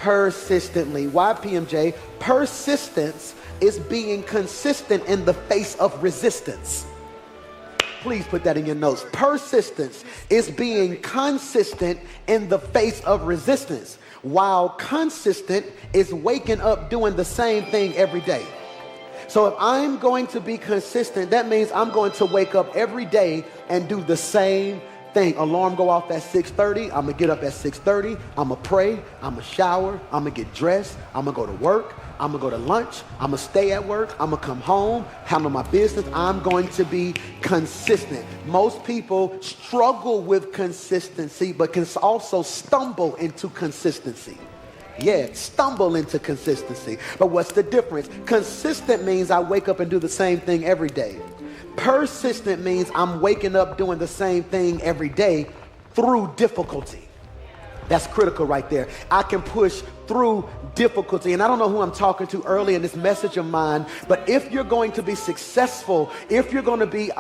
persistently. Why, PMJ? Persistence is being consistent in the face of resistance. Please put that in your notes. Persistence is being consistent in the face of resistance, while consistent is waking up doing the same thing every day. So if I'm going to be consistent, that means I'm going to wake up every day and do the same thing. Alarm go off at 6:30. I'm going to get up at 6:30. I'm going to pray. I'm going to shower. I'm going to get dressed. I'm going to go to work. I'm going to go to lunch. I'm going to stay at work. I'm going to come home, handle my business. I'm going to be consistent. Most people struggle with consistency, but can also stumble into consistency. Yeah, stumble into consistency. But what's the difference? Consistent means I wake up and do the same thing every day. Persistent means I'm waking up doing the same thing every day through difficulty. That's critical right there. I can push through difficulty. And I don't know who I'm talking to early in this message of mine, but if you're going to be successful, if you're going to be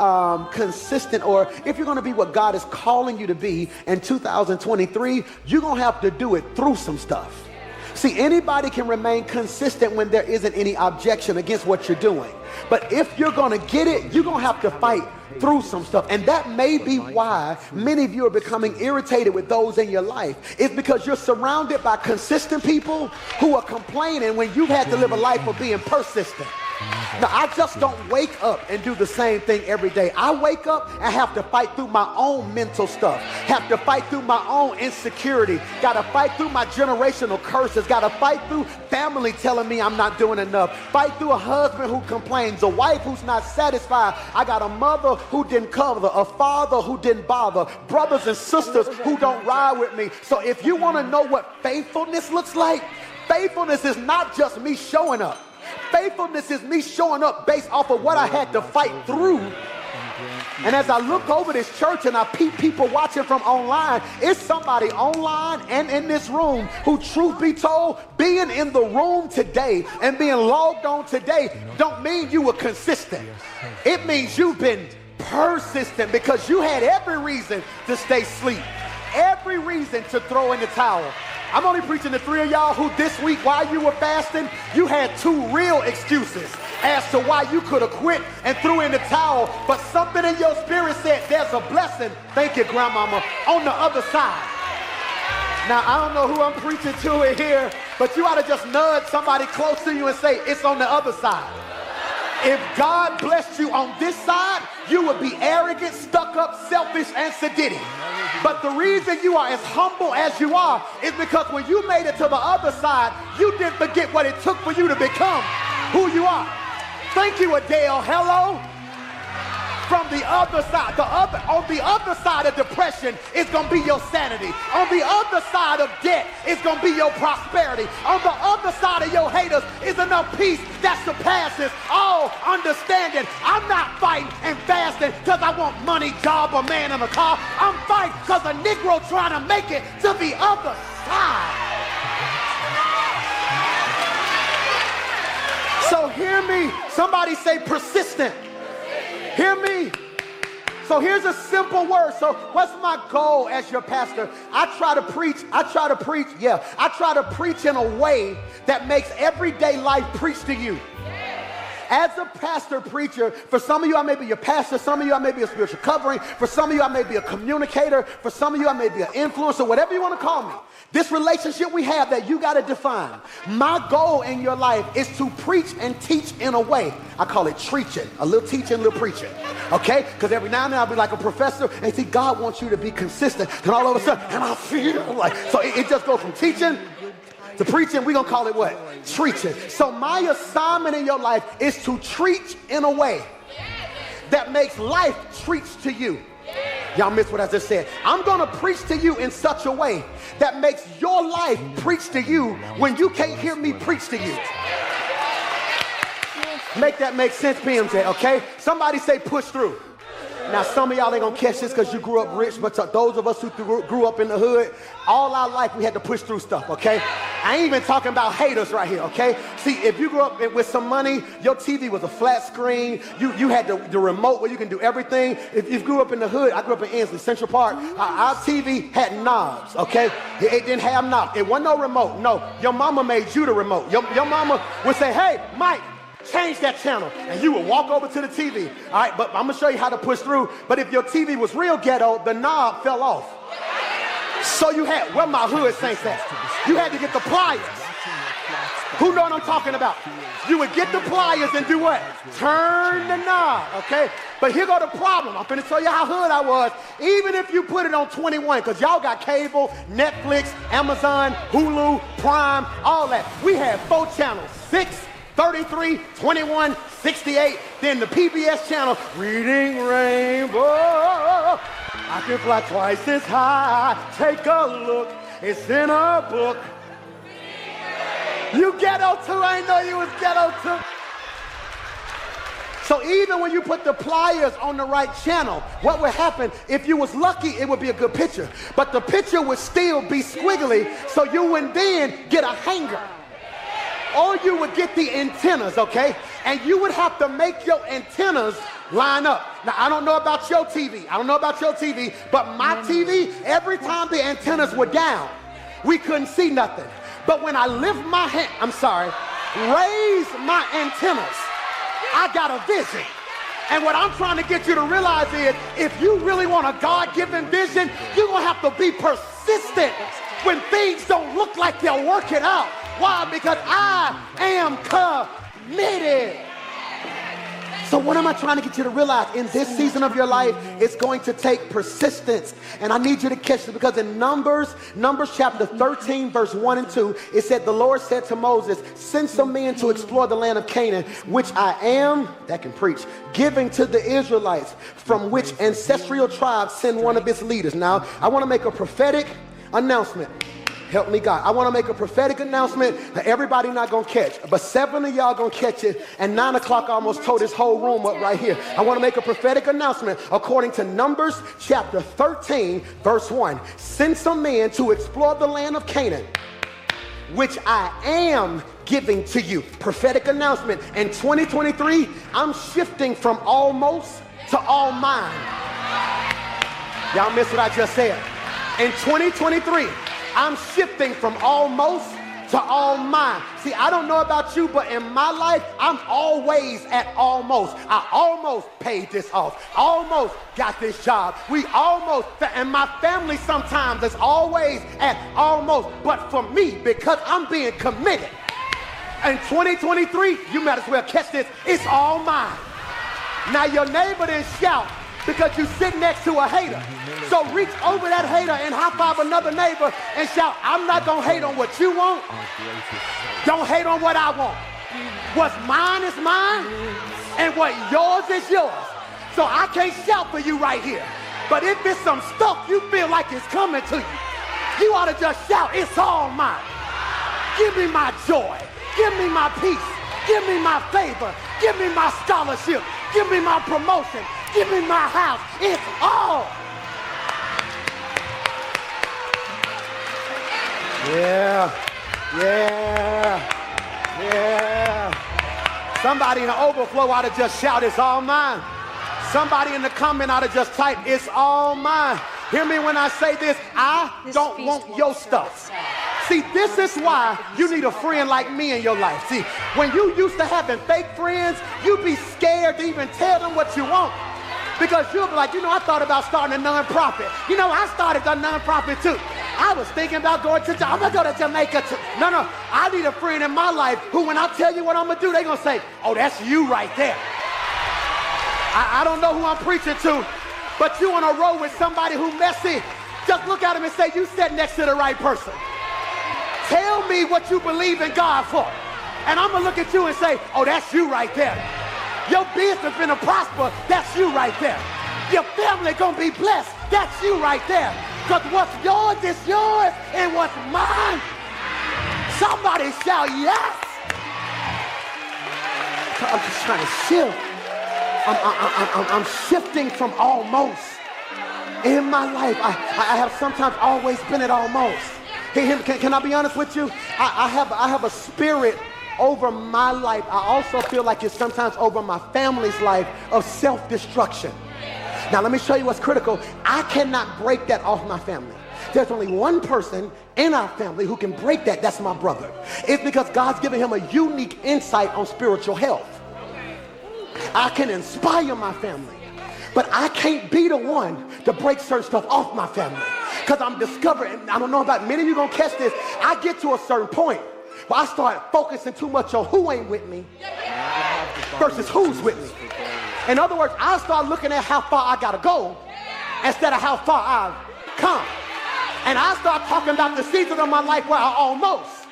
consistent, or if you're going to be what God is calling you to be in 2023, you're going to have to do it through some stuff. See, anybody can remain consistent when there isn't any objection against what you're doing. But if you're going to get it, you're going to have to fight through some stuff. And that may be why many of you are becoming irritated with those in your life. It's because you're surrounded by consistent people who are complaining when you've had to live a life of being persistent. Now, I just don't wake up and do the same thing every day. I wake up and have to fight through my own mental stuff, have to fight through my own insecurity, got to fight through my generational curses, got to fight through family telling me I'm not doing enough, fight through a husband who complains, a wife who's not satisfied. I got a mother who didn't cover, a father who didn't bother, brothers and sisters who don't ride with me. So if you want to know what faithfulness looks like, faithfulness is not just me showing up. Faithfulness is me showing up based off of what I had to fight through. And as I look over this church and I peep people watching from online, it's somebody online and in this room who, truth be told, being in the room today and being logged on today don't mean you were consistent. It means you've been persistent because you had every reason to stay asleep, every reason to throw in the towel. I'm only preaching to 3 of y'all who this week, while you were fasting, you had 2 real excuses as to why you could have quit and threw in the towel, but something in your spirit said there's a blessing, thank you, grandmama, on the other side. Now, I don't know who I'm preaching to in here, but you ought to just nudge somebody close to you and say, it's on the other side. If God blessed you on this side, you would be arrogant, stuck up, selfish, and sadistic. But the reason you are as humble as you are is because when you made it to the other side, you didn't forget what it took for you to become who you are. Thank you, Adele. Hello? From the other side, on the other side of depression is going to be your sanity. On the other side of debt is going to be your prosperity. On the other side of your haters is enough peace that surpasses all understanding. I'm not fighting and fasting because I want money, job, or man in a car. I'm fighting because a Negro trying to make it to the other side. So hear me. Somebody say persistent. Hear me. So here's a simple word. So what's my goal as your pastor? I try to preach in a way that makes everyday life preach to you. As a pastor preacher, for some of you I may be your pastor, some of you I may be a spiritual covering, for some of you I may be a communicator, for some of you I may be an influencer, whatever you want to call me. This relationship we have that you got to define. My goal in your life is to preach and teach in a way. I call it treaching, a little teaching, a little preaching. Okay? Because every now and then I'll be like a professor and see God wants you to be consistent. And all of a sudden, and I feel like, so it just goes from teaching to preaching. We're going to call it what? Treaching. So my assignment in your life is to treat in a way that makes life treats to you. Y'all missed what I just said. I'm going to preach to you in such a way that makes your life preach to you when you can't hear me preach to you. Make that make sense, PMJ, okay? Somebody say push through. Now, some of y'all ain't gonna catch this because you grew up rich, but to those of us who grew up in the hood, all our life we had to push through stuff, okay? I ain't even talking about haters right here, okay? See, if you grew up with some money, your TV was a flat screen. You had the remote where you can do everything. If you grew up in the hood, I grew up in Inslee, Central Park, our TV had knobs, okay? It didn't have knobs. It wasn't no remote. No, your mama made you the remote. Your mama would say, hey, Mike, change that channel, and you would walk over to the TV. All right, but I'm gonna show you how to push through. But if your TV was real ghetto, the knob fell off. So you had, where my hood saints at? You had to get the pliers. Who know what I'm talking about? You would get the pliers and do what? Turn the knob, okay? But here go the problem. I'm finna show you how hood I was. Even if you put it on 21, because y'all got cable, Netflix, Amazon, Hulu, Prime, all that. We had 4 channels, 6, 33, 21, 68, then the PBS channel, Reading Rainbow. I can fly twice as high. Take a look, it's in a book. You ghetto too, I didn't know you was ghetto too. So even when you put the pliers on the right channel, what would happen, if you was lucky, it would be a good picture. But the picture would still be squiggly, so you would then get a hanger. Or you would get the antennas, okay? And you would have to make your antennas line up. Now, I don't know about your TV. I don't know about your TV, but my TV, every time the antennas were down, we couldn't see nothing. But when I lift my hand, raise my antennas, I got a vision. And what I'm trying to get you to realize is, if you really want a God-given vision, you're gonna have to be persistent when things don't look like they're working out. Why? Because I am committed. So what am I trying to get you to realize? In this season of your life, it's going to take persistence. And I need you to catch it, because in Numbers chapter 13, verse 1 and 2, it said, the Lord said to Moses, send some men to explore the land of Canaan, which I am, that can preach, giving to the Israelites, from which ancestral tribe send one of its leaders. Now, I want to make a prophetic announcement. Help me, God. I want to make a prophetic announcement that everybody not going to catch, but 7 of y'all going to catch it, and 9 o'clock almost tore this whole room up right here. I want to make a prophetic announcement according to Numbers chapter 13, verse 1. Send some men to explore the land of Canaan, which I am giving to you. Prophetic announcement. In 2023, I'm shifting from almost to all mine. Y'all missed what I just said. In 2023, I'm shifting from almost to all mine. See, I don't know about you, but in my life, I'm always at almost. I almost paid this off. Almost got this job. We almost, and my family sometimes is always at almost. But for me, because I'm being committed, in 2023, you might as well catch this, it's all mine. Now your neighbor didn't shout because you sit next to a hater. So reach over that hater and high five another neighbor and shout, I'm not gonna hate on what you want. Don't hate on what I want. What's mine is mine, and what yours is yours. So I can't shout for you right here. But if it's some stuff you feel like it's coming to you, you ought to just shout, it's all mine. Give me my joy. Give me my peace. Give me my favor. Give me my scholarship. Give me my promotion. Give me my house. It's all. Yeah. Somebody in the overflow ought to just shout, it's all mine. Somebody in the comment ought to just type, it's all mine. Hear me when I say this, I don't want your stuff. See, this is why you need a friend like me in your life. See, when you used to having fake friends, you'd be scared to even tell them what you want. Because you'll be like, I thought about starting a nonprofit. I started a nonprofit too. I was thinking about going to, I'm going to go to Jamaica too. No, I need a friend in my life who, when I tell you what I'm going to do, they're going to say, oh, that's you right there. I don't know who I'm preaching to, but you on a road with somebody who messy, just look at him and say, you sat next to the right person. Tell me what you believe in God for. And I'm going to look at you and say, oh, that's you right there. Your business finna prosper, that's you right there. Your family gonna be blessed, that's you right there. Because what's yours is yours, and what's mine, somebody shout yes. I'm just trying to shift. I'm shifting from almost. In my life, I have sometimes always been at almost. Can I be honest with you? I have a spirit over my life. I also feel like it's sometimes over my family's life of self-destruction. Now, let me show you what's critical. I cannot break that off my family. There's only one person in our family who can break that. That's my brother. It's because God's given him a unique insight on spiritual health. I can inspire my family, but I can't be the one to break certain stuff off my family. Because I'm discovering, I don't know about many of you gonna catch this, I get to a certain point where I start focusing too much on who ain't with me versus who's with me. In other words, I start looking at how far I gotta go instead of how far I've come. And I start talking about the season of my life where I almost.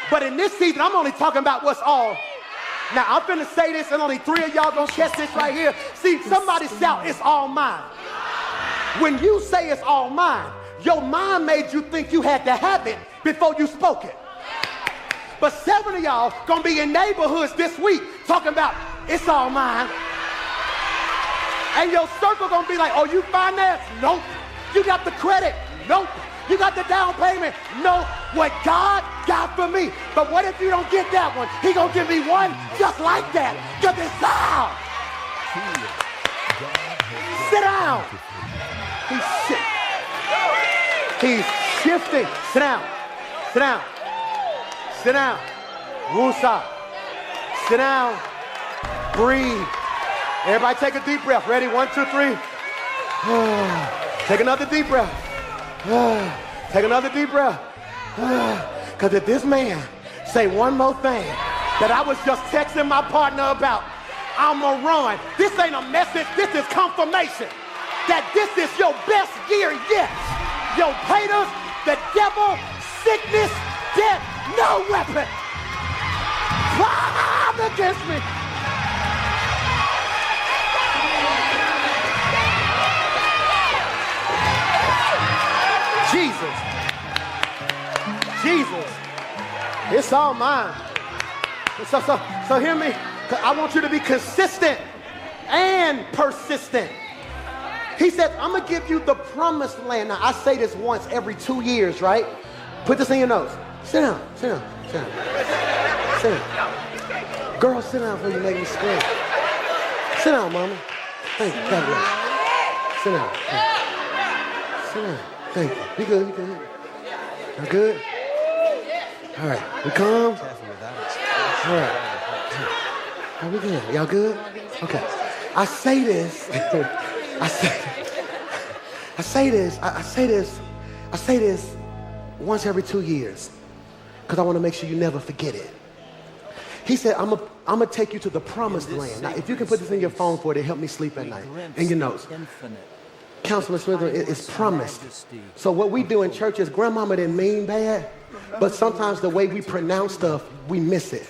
But in this season, I'm only talking about what's all. Now, I'm finna say this, and only 3 of y'all gonna catch this right here. See, somebody shout, it's all mine. When you say it's all mine, your mind made you think you had to have it before you spoke it. But 7 of y'all gonna be in neighborhoods this week talking about, it's all mine. And your circle gonna be like, oh, you finance? Nope. You got the credit? Nope. You got the down payment? No. What God got for me. But what if you don't get that one? He gonna give me one just like that. Because it's down. Sit down. He's shifting. Sit down. Sit down. Sit down. Woosah. Sit down. Breathe. Everybody take a deep breath. Ready? 1, 2, 3. Take another deep breath. Take another deep breath. Because if this man say one more thing that I was just texting my partner about, I'ma run. This ain't a message. This is confirmation that this is your best year yet. Your haters, the devil, sickness, death, no weapon formed against me. Jesus, it's all mine. So hear me. I want you to be consistent and persistent. He said, I'm gonna give you the promised land. Now I say this once every 2 years, right? Put this in your notes. Sit down, sit down, sit down. Sit down. Girl, sit down before you make me scream. Sit down, mama. Thank you, God bless. Sit down. Sit down. Thank you. You good, you good. You good? All right, we calm? All right. How we good? Y'all good? Okay. I say this. I say this once every 2 years because I want to make sure you never forget it. He said, I'm gonna take you to the promised land. Now, if you can put this in your phone for it, it'll help me sleep at night. In your notes. Councilman Smith, it's promised. So what we do in church is grandmama didn't mean bad, but sometimes the way we pronounce stuff, we miss it.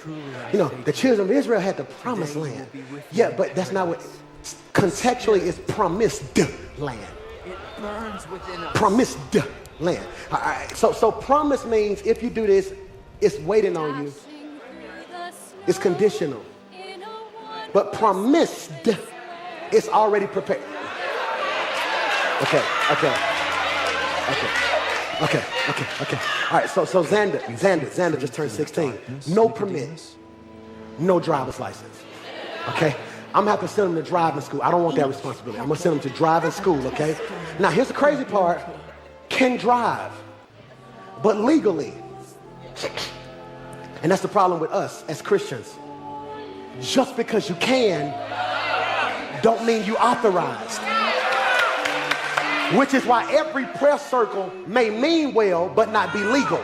You know, the children of Israel had the promised land. Yeah, but that's not what, contextually it's promised land. Promised land. All right, so promise means if you do this, it's waiting on you. It's conditional. But promised, it's already prepared. Okay. All right, so Xander just turned 16. No permit, no driver's license. Okay? I'm gonna have to send him to driving school. I don't want that responsibility. I'm gonna send him to driving school, okay? Now, here's the crazy part. Can drive, but legally. And that's the problem with us as Christians. Just because you can, don't mean you authorized. Which is why every prayer circle may mean well, but not be legal.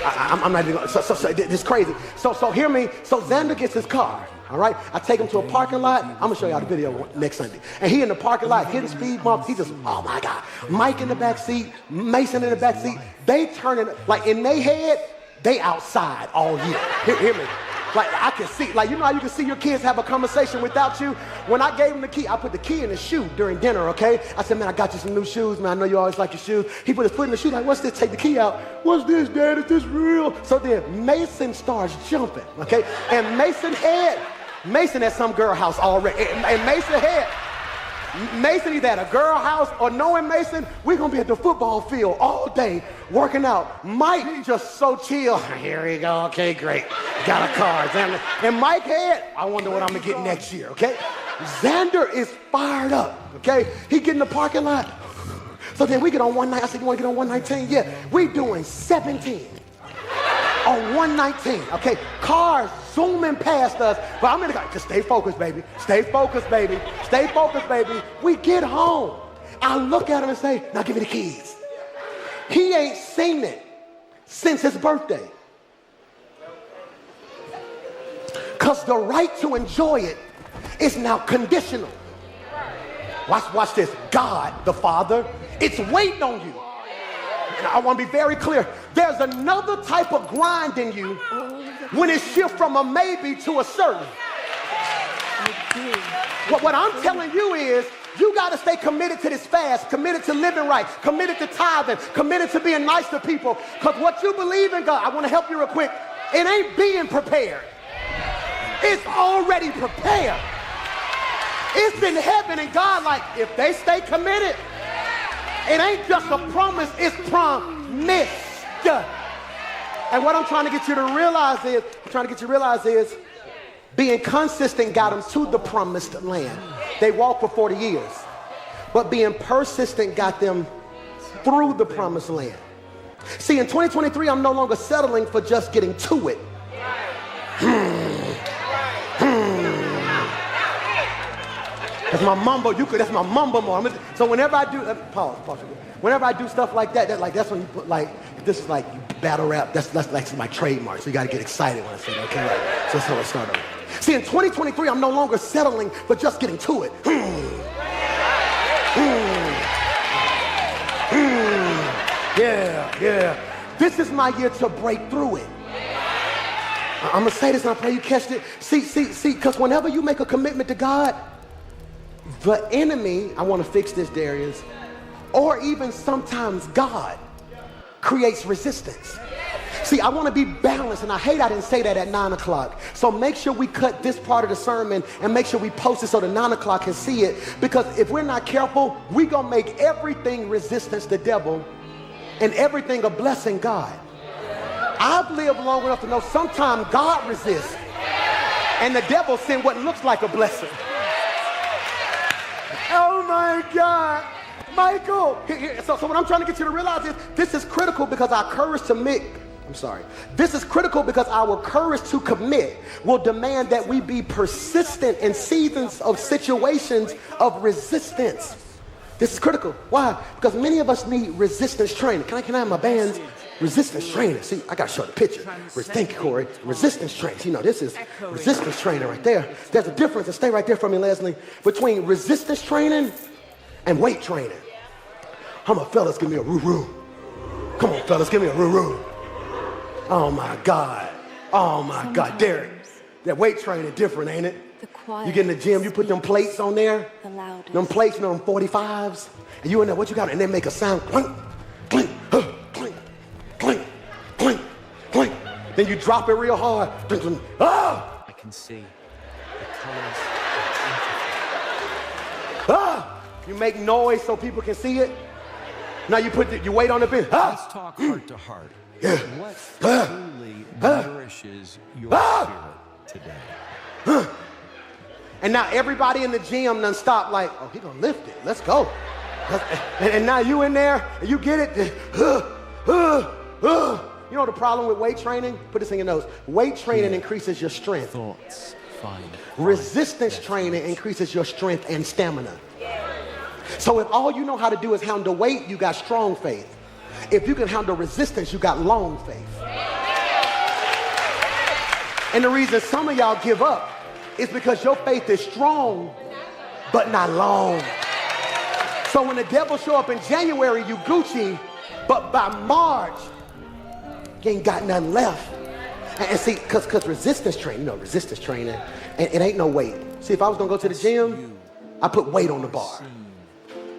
I'm not even going to, so this is crazy. So hear me. So Xander gets his car, all right? I take him to a parking lot. I'm going to show y'all the video next Sunday. And he in the parking lot, hitting speed bumps. He just, oh my God. Mike in the back seat, Mason in the back seat. They turning, like in their head, they outside all year. Hear me. Like I can see, like you know how you can see your kids have a conversation without you? When I gave him the key, I put the key in his shoe during dinner, okay? I said, man, I got you some new shoes, man. I know you always like your shoes. He put his foot in the shoe, like, what's this? Take the key out. What's this, Dad? Is this real? So then Mason starts jumping, okay? And Mason's head Mason at some girl house already. And Mason either at a girl house or knowing Mason, we're going to be at the football field all day working out. Mike just so chill. Here we go. Okay, great. Got a car. And Mike head, I wonder what I'm going to get next year, okay? Xander is fired up, okay? He get in the parking lot. So then we get on one night. I said, you want to get on 119? Yeah. We doing 17 on 119, okay? Cars zooming past us. But I'm in the car. Just stay focused, baby. Stay focused, baby. Stay focused, baby. We get home. I look at him and say, now give me the keys. He ain't seen it since his birthday. Because the right to enjoy it is now conditional. Watch this. God, the Father, it's waiting on you. Now, I want to be very clear. There's another type of grind in you when it shifts from a maybe to a certain. What I'm telling you is you got to stay committed to this fast, committed to living right, committed to tithing, committed to being nice to people. Because what you believe in, God, I want to help you real quick. It ain't being prepared. It's already prepared. It's in heaven, and God, like, if they stay committed, it ain't just a promise, it's promised. And what I'm trying to get you to realize is, being consistent got them to the promised land. They walked for 40 years. But being persistent got them through the promised land. See, in 2023, I'm no longer settling for just getting to it. That's my mumbo. That's my mumbo more. So whenever I do, pause. Whenever I do stuff like that, that's when you put like, this is like battle rap. That's like my trademark. So you got to get excited when I say that. Okay, right. So let's start over. See, in 2023, I'm no longer settling for just getting to it. Yeah. This is my year to break through it. I'm gonna say this, and I pray you catch it. See, because whenever you make a commitment to God, the enemy, I want to fix this, Darius, or even sometimes God creates resistance. See, I want to be balanced, and I hate I didn't say that at 9 o'clock. So make sure we cut this part of the sermon and make sure we post it so the 9 o'clock can see it. Because if we're not careful, we're going to make everything resistance the devil and everything a blessing God. I've lived long enough to know sometimes God resists and the devil sends what looks like a blessing. Oh my God, Michael. So what I'm trying to get you to realize is this is critical because our courage to This is critical because our courage to commit will demand that we be persistent in seasons of situations of resistance. This is critical. Why? Because many of us need resistance training. Can I have my band's resistance training? See, I got to show the picture. Thank you, Corey. Resistance training. You know, this is resistance training right there. There's a difference, and stay right there for me, Leslie, between resistance training and weight training. Come on, fellas, give me a roo-roo. Come on, fellas, give me a roo-roo. Oh, my God. Oh, my God. Derek, that weight training different, ain't it? You get in the gym, you put them plates on there, them plates, you know, them 45s, and you in there, what you got? And they make a sound, clink, clink, clink, clink, clink, clink. Then you drop it real hard. Ah! I can see the colors. Ah! You make noise so people can see it. Now you put your weight on the bench. Ah! Let's talk heart to heart. Yeah. What truly nourishes your spirit today? And now everybody in the gym done stop like, oh, he gonna lift it. Let's go. And now you in there, and you get it. You know the problem with weight training? Put this in your notes. Weight training increases your strength. Thoughts find. Resistance training increases your strength and stamina. So if all you know how to do is handle weight, you got strong faith. If you can handle resistance, you got long faith. And the reason some of y'all give up is because your faith is strong, but not long. So when the devil show up in January, you Gucci, but by March, you ain't got nothing left. And see, because resistance training, resistance training, and it ain't no weight. See, if I was gonna go to the gym, I put weight on the bar.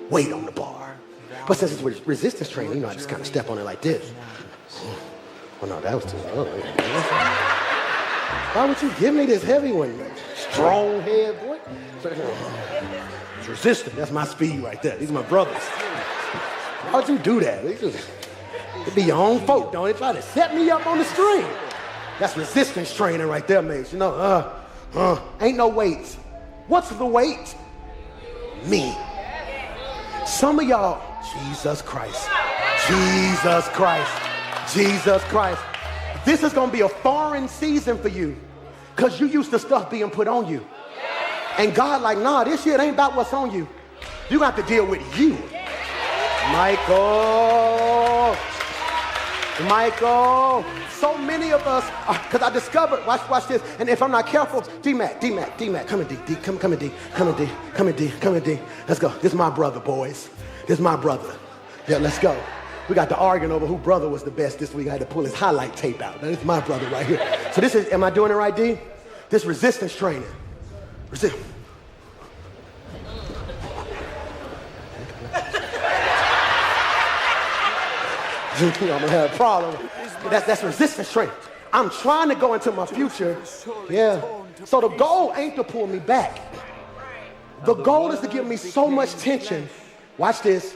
Weight on the bar. But since it's resistance training, I just kind of step on it like this. Oh no, that was too low. Why would you give me this heavy one? Strong head, boy. It's resistant. That's my speed right there. These are my brothers. How'd you do that? It be your own folk, don't it? Try to set me up on the string. That's resistance training right there, mates. You know, ain't no weights. What's the weight? Me. Some of y'all, Jesus Christ, Jesus Christ, Jesus Christ. This is gonna be a foreign season for you because you used to stuff being put on you. And God like, nah, this shit ain't about what's on you. You got to deal with you. Michael. So many of us, because I discovered, watch this, and if I'm not careful, D-Mac, come in D, come in D. Let's go. This is my brother, boys. This is my brother. Yeah, let's go. We got to arguing over who brother was the best this week. I had to pull his highlight tape out. This is my brother right here. So this is, am I doing it right, D? This resistance training. I'm gonna have a problem. That's resistance training. I'm trying to go into my future. Yeah. So the goal ain't to pull me back. The goal is to give me so much tension, watch this,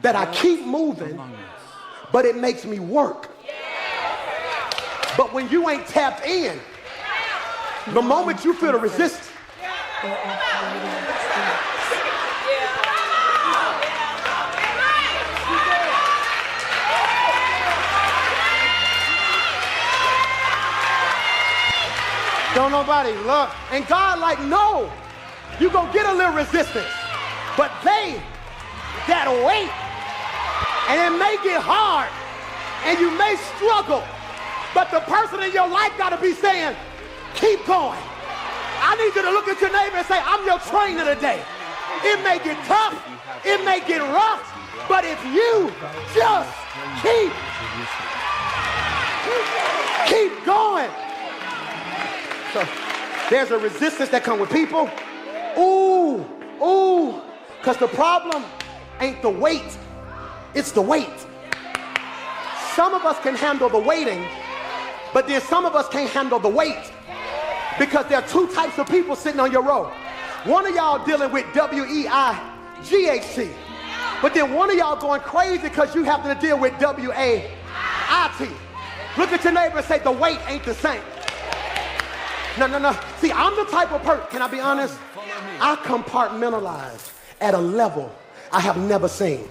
that I keep moving, but it makes me work. But when you ain't tapped in, the moment you feel the resistance, don't nobody look. And God like, no, you gonna get a little resistance. But they that wait, and it may get hard, and you may struggle, but the person in your life gotta be saying, keep going. I need you to look at your neighbor and say, I'm your trainer today. It may get tough, it may get rough, but if you just keep going. So there's a resistance that comes with people. Because the problem ain't the weight, it's the weight. Some of us can handle the waiting, but then some of us can't handle the weight because there are two types of people sitting on your row. One of y'all dealing with W-E-I-G-H-T, but then one of y'all going crazy because you have to deal with W-A-I-T. Look at your neighbor and say, the weight ain't the same. No. See, I'm the type of person, can I be honest? I compartmentalize at a level I have never seen.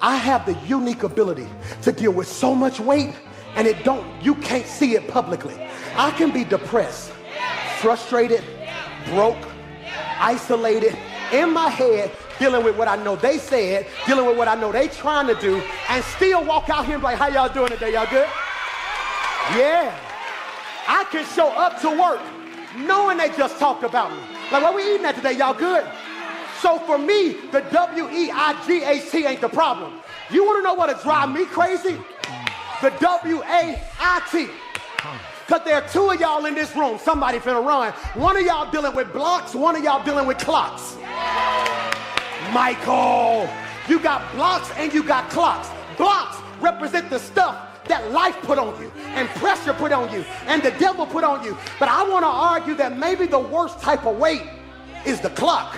I have the unique ability to deal with so much weight and you can't see it publicly. I can be depressed, frustrated, broke, isolated, in my head, dealing with what I know they said, dealing with what I know they trying to do, and still walk out here and be like, how y'all doing today? Y'all good? Yeah. I can show up to work knowing they just talked about me. Like, what we eating at today? Y'all good? So for me, the W-E-I-G-H-T ain't the problem. You want to know what'll drive me crazy? The W-A-I-T. Because there are two of y'all in this room. Somebody finna run. One of y'all dealing with blocks. One of y'all dealing with clocks. Michael, you got blocks and you got clocks. Blocks represent the stuff that life put on you and pressure put on you and the devil put on you. But I want to argue that maybe the worst type of weight is the clock.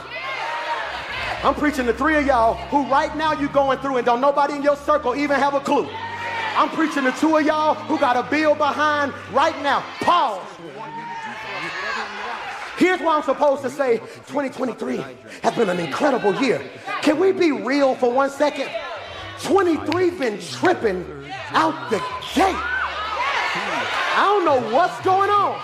I'm preaching to three of y'all who right now you going through and don't nobody in your circle even have a clue. I'm preaching to two of y'all who got a bill behind right now. Pause. Here's what I'm supposed to say. 2023 has been an incredible year. Can we be real for 1 second? 23 been tripping out the gate. I don't know what's going on,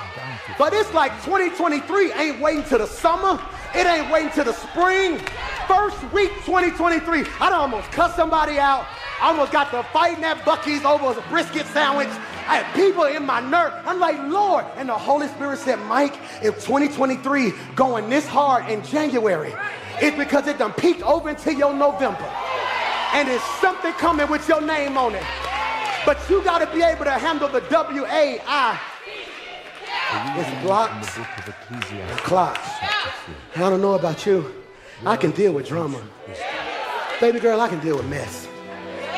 but it's like 2023 ain't waiting till the summer. It ain't waiting till the spring. First week 2023, I done almost cut somebody out. I almost got to fighting at Buc-ee's over a brisket sandwich. I had people in my nerve. I'm like, Lord. And the Holy Spirit said, Mike, if 2023 going this hard in January, it's because it done peaked over into your November. And there's something coming with your name on it. But you got to be able to handle the W-A-I. It's blocks, clocks. I don't know about you. I can deal with drama. Baby girl, I can deal with mess.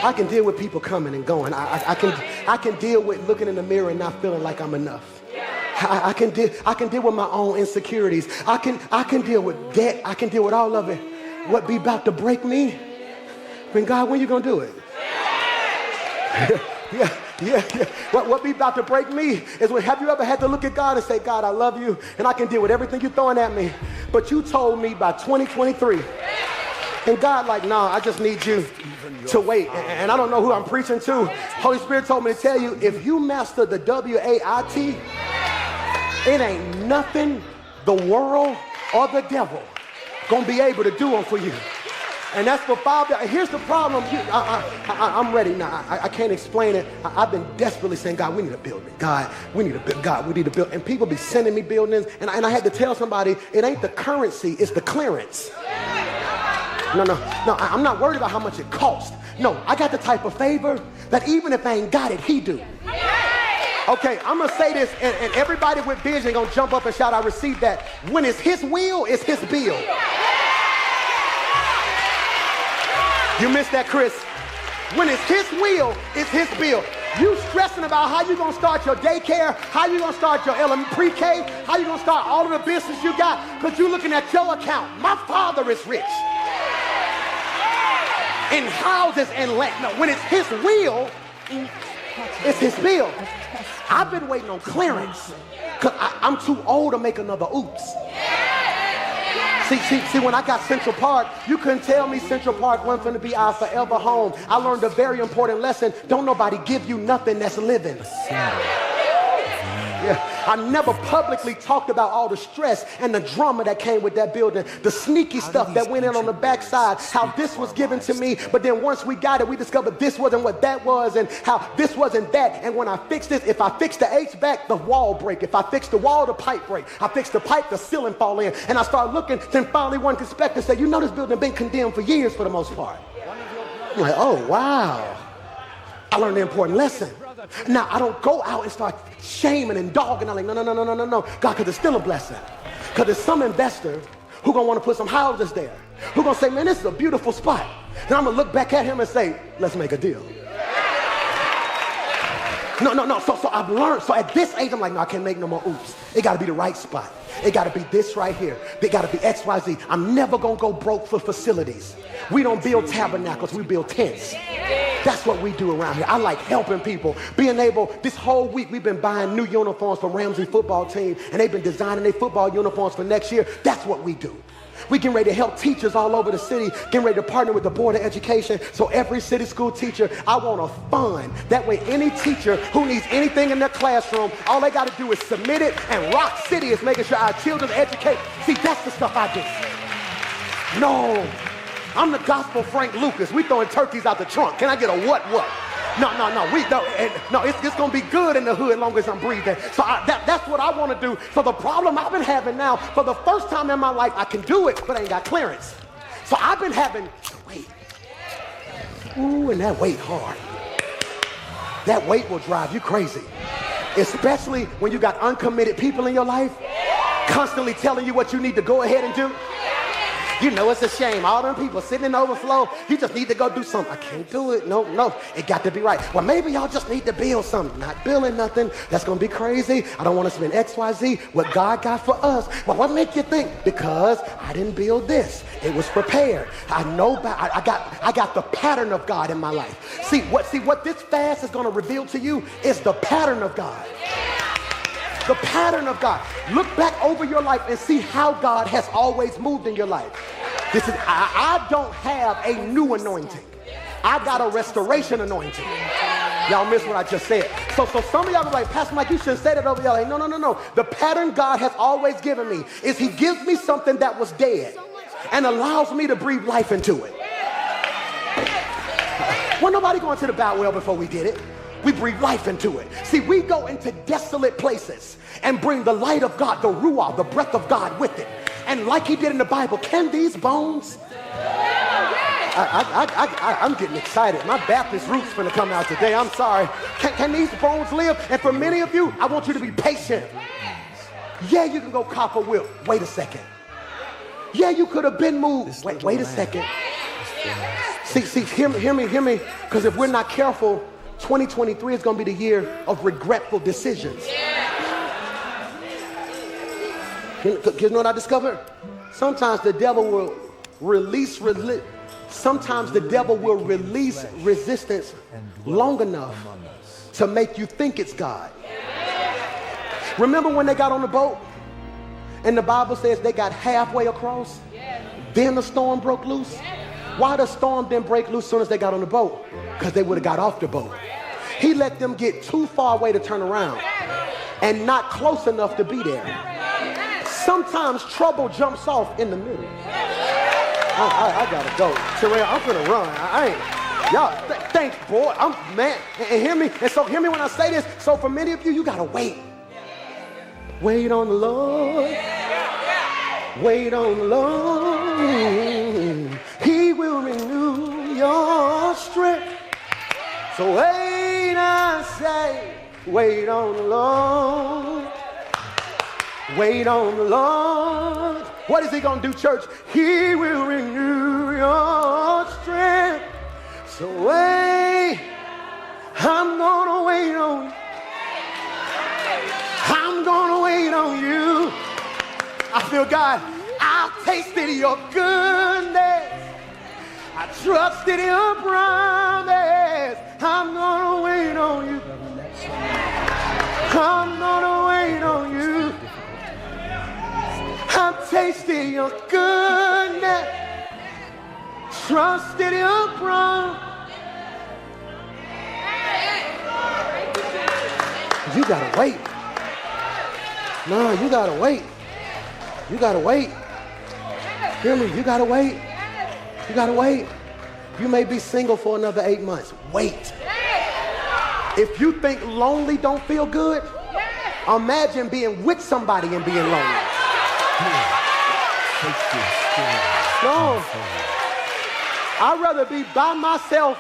I can deal with people coming and going. I can deal with looking in the mirror and not feeling like I'm enough. I can deal with my own insecurities. I can deal with debt. I can deal with all of it. What be about to break me? God, when you gonna do it? Yeah. What be about to break me is when, have you ever had to look at God and say, God, I love you and I can deal with everything you're throwing at me, but you told me by 2023. And God like, nah, I just need you to wait. And I don't know who I'm preaching to. Holy Spirit told me to tell you, if you master the WAIT, it ain't nothing the world or the devil gonna be able to do for you. And that's for 5 days. Here's the problem. I'm ready now. I can't explain it. I've been desperately saying, God, we need a building. God, we need a build. God, we need a build. And people be sending me buildings. And I had to tell somebody, it ain't the currency, it's the clearance. No, I'm not worried about how much it costs. No, I got the type of favor that even if I ain't got it, he do. Okay, I'm gonna say this, and everybody with vision gonna jump up and shout, I received that. When it's his will, it's his bill. You missed that, Chris. When it's his will, it's his bill. You stressing about how you gonna start your daycare, how you gonna start your pre-K, how you gonna start all of the business you got, because you looking at your account. My father is rich. In houses and land. No, when it's his will, it's his bill. I've been waiting on clearance because I'm too old to make another oops. See, when I got Central Park, you couldn't tell me Central Park wasn't going to be our forever home. I learned a very important lesson. Don't nobody give you nothing that's living. Yeah. I never publicly talked about all the stress and the drama that came with that building, the sneaky stuff that went in on the backside, how this was given to me, but then once we got it, we discovered this wasn't what that was, and how this wasn't that. And when I fix this, if I fix the HVAC, the wall break. If I fix the wall, the pipe break. I fix the pipe, the ceiling fall in. And I start looking, then finally one inspector said, you know this building been condemned for years for the most part. I'm like, oh, wow. I learned an important lesson. Now, I don't go out and start shaming and dogging. I'm like, no, God, because it's still a blessing. Because there's some investor who going to want to put some houses there, who going to say, man, this is a beautiful spot. Then I'm going to look back at him and say, let's make a deal. No. So I've learned. So at this age, I'm like, no, I can't make no more oops. It got to be the right spot. It got to be this right here. It got to be X, Y, Z. I'm never going to go broke for facilities. We don't build tabernacles. We build tents. That's what we do around here. I like helping people. Being able, this whole week, we've been buying new uniforms for Ramsey football team, and they've been designing their football uniforms for next year. That's what we do. We getting ready to help teachers all over the city, getting ready to partner with the Board of Education. So every city school teacher, I want a fund. That way any teacher who needs anything in their classroom, all they got to do is submit it, and Rock City is making sure our children educate. See, that's the stuff I do. No, I'm the gospel Frank Lucas. We throwing turkeys out the trunk. Can I get a what? No. It's going to be good in the hood as long as I'm breathing. So that's what I want to do. So the problem I've been having now, for the first time in my life, I can do it, but I ain't got clearance. So I've been having to wait. Ooh, and that wait hard. That wait will drive you crazy. Especially when you got uncommitted people in your life, constantly telling you what you need to go ahead and do. You know it's a shame. All them people sitting in overflow, you just need to go do something. I can't do it. No. It got to be right. Well, maybe y'all just need to build something. Not building nothing. That's going to be crazy. I don't want to spend X, Y, Z. What God got for us. Well, what make you think? Because I didn't build this. It was prepared. I know. I got the pattern of God in my life. See what this fast is going to reveal to you is the pattern of God. The pattern of God. Look back over your life and see how God has always moved in your life. I don't have a new anointing. I got a restoration anointing. Y'all missed what I just said. So some of y'all are like, Pastor Mike, you shouldn't say that over y'all. Like, no. The pattern God has always given me is he gives me something that was dead and allows me to breathe life into it. Wasn't nobody going to the bow well before we did it. We breathe life into it. See, we go into desolate places and bring the light of God, the ruah, the breath of God with it. And like he did in the Bible, can these bones? I'm getting excited. My Baptist roots finna come out today. I'm sorry. Can these bones live? And for many of you, I want you to be patient. Yeah, you can go copper whip. Wait a second. Yeah, you could have been moved. Wait a second. See, hear me. Because if we're not careful, 2023 is going to be the year of regretful decisions. You know what I discovered? Sometimes the devil will release resistance long enough to make you think it's God. Remember when they got on the boat and the Bible says they got halfway across? Then the storm broke loose. Why the storm didn't break loose as soon as they got on the boat? Because they would have got off the boat. He let them get too far away to turn around and not close enough to be there. Sometimes trouble jumps off in the middle. I gotta go. Terrell, I'm gonna run. Thanks, boy. I'm man. And hear me. And so hear me when I say this. So for many of you, you gotta wait. Wait on the Lord. Wait on the Lord. He will renew your strength. So wait, I say, wait on the Lord. Wait on the Lord. What is he gonna do, church? He will renew your strength. So wait, I'm gonna wait on you. I'm gonna wait on you. I feel God. I've tasted your goodness. I trusted your promise. I'm gonna wait on you. I'm gonna wait on you. I've tasted your goodness. Trusted your promise. You gotta wait. No, you gotta wait. You gotta wait. Hear me? You gotta wait. You gotta wait. You may be single for another 8 months. Wait. If you think lonely don't feel good, imagine being with somebody and being lonely. No. I'd rather be by myself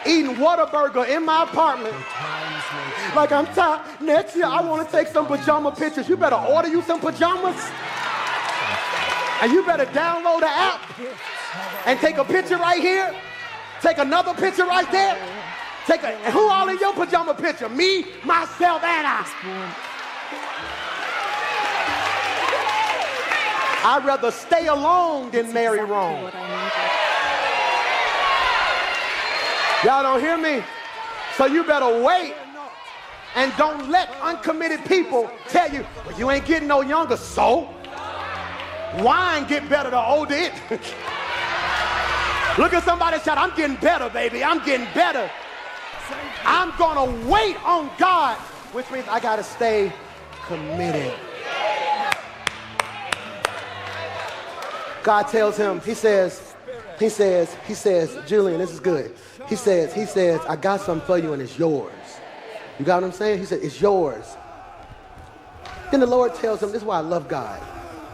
eating Whataburger in my apartment. Like I'm tired. Next year, I want to take some pajama pictures. You better order you some pajamas. And you better download the app and take a picture right here. Take another picture right there. And who all in your pajama picture? Me, myself, and I. I'd rather stay alone than marry wrong. Y'all don't hear me? So you better wait and don't let uncommitted people tell you, well, you ain't getting no younger, so wine get better the older it. Look at somebody and shout, I'm getting better, baby. I'm getting better. I'm gonna wait on God, which means I gotta stay committed. God tells him, he says, Julian, this is good. He says, I got something for you and it's yours. You got what I'm saying? He said, it's yours. Then the Lord tells him, this is why I love God.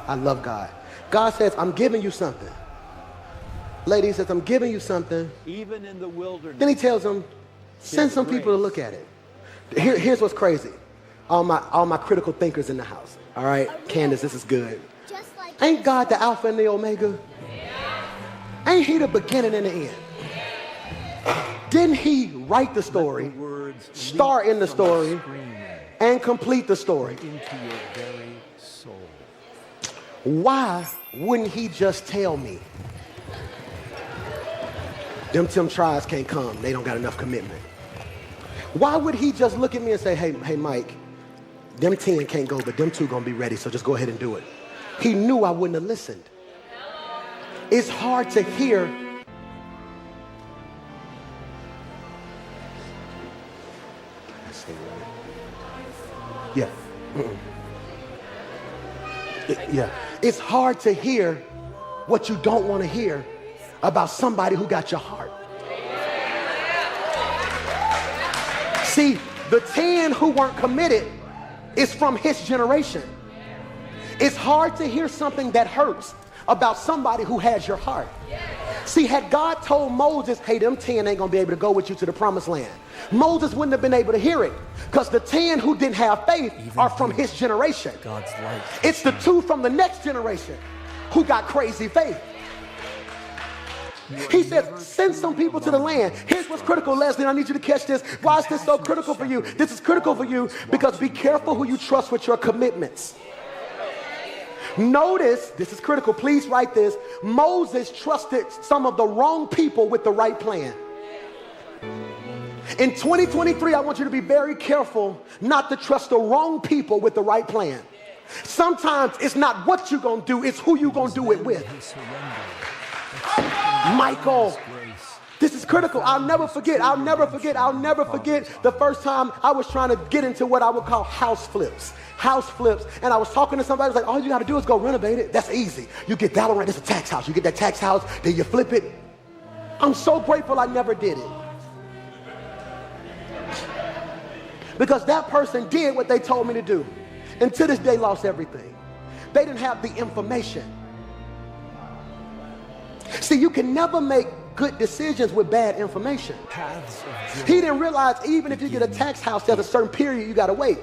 I love God. God says, I'm giving you something. Lady says, I'm giving you something. Even in the wilderness. Then he tells him, send some people to look at it. Here's what's crazy. All my critical thinkers in the house. All right, Candace, this is good. Ain't God the Alpha and the Omega? Ain't he the beginning and the end? Didn't he write the story, start in the story, and complete the story? Into your very soul. Why wouldn't he just tell me? Them trials can't come. They don't got enough commitment. Why would he just look at me and say, hey, Mike, them 10 can't go, but them 2 gonna be ready, so just go ahead and do it. He knew I wouldn't have listened. It's hard to hear. Yeah. Yeah. It's hard to hear what you don't want to hear about somebody who got your heart. See, the 10 who weren't committed is from his generation. It's hard to hear something that hurts about somebody who has your heart. See, had God told Moses, hey, them 10 ain't gonna be able to go with you to the promised land, Moses wouldn't have been able to hear it, because the 10 who didn't have faith are from his generation. God's light. It's the 2 from the next generation who got crazy faith. He said, send some people to the land. Here's what's critical, Leslie. I need you to catch this. Why is this so critical for you? This is critical for you because be careful who you trust with your commitments. Notice, this is critical, please write this. Moses trusted some of the wrong people with the right plan. In 2023, I want you to be very careful not to trust the wrong people with the right plan. Sometimes it's not what you're going to do, it's who you're going to do it with. Michael, this is critical. I'll never forget the first time I was trying to get into what I would call house flips. And I was talking to somebody, was like, all you got to do is go renovate it. That's easy. You get that one right, it's a tax house. You get that tax house, then you flip it. I'm so grateful I never did it. Because that person did what they told me to do. And to this day lost everything. They didn't have the information. See, you can never make good decisions with bad information. He didn't realize even if you get a tax house, there's a certain period you got to wait.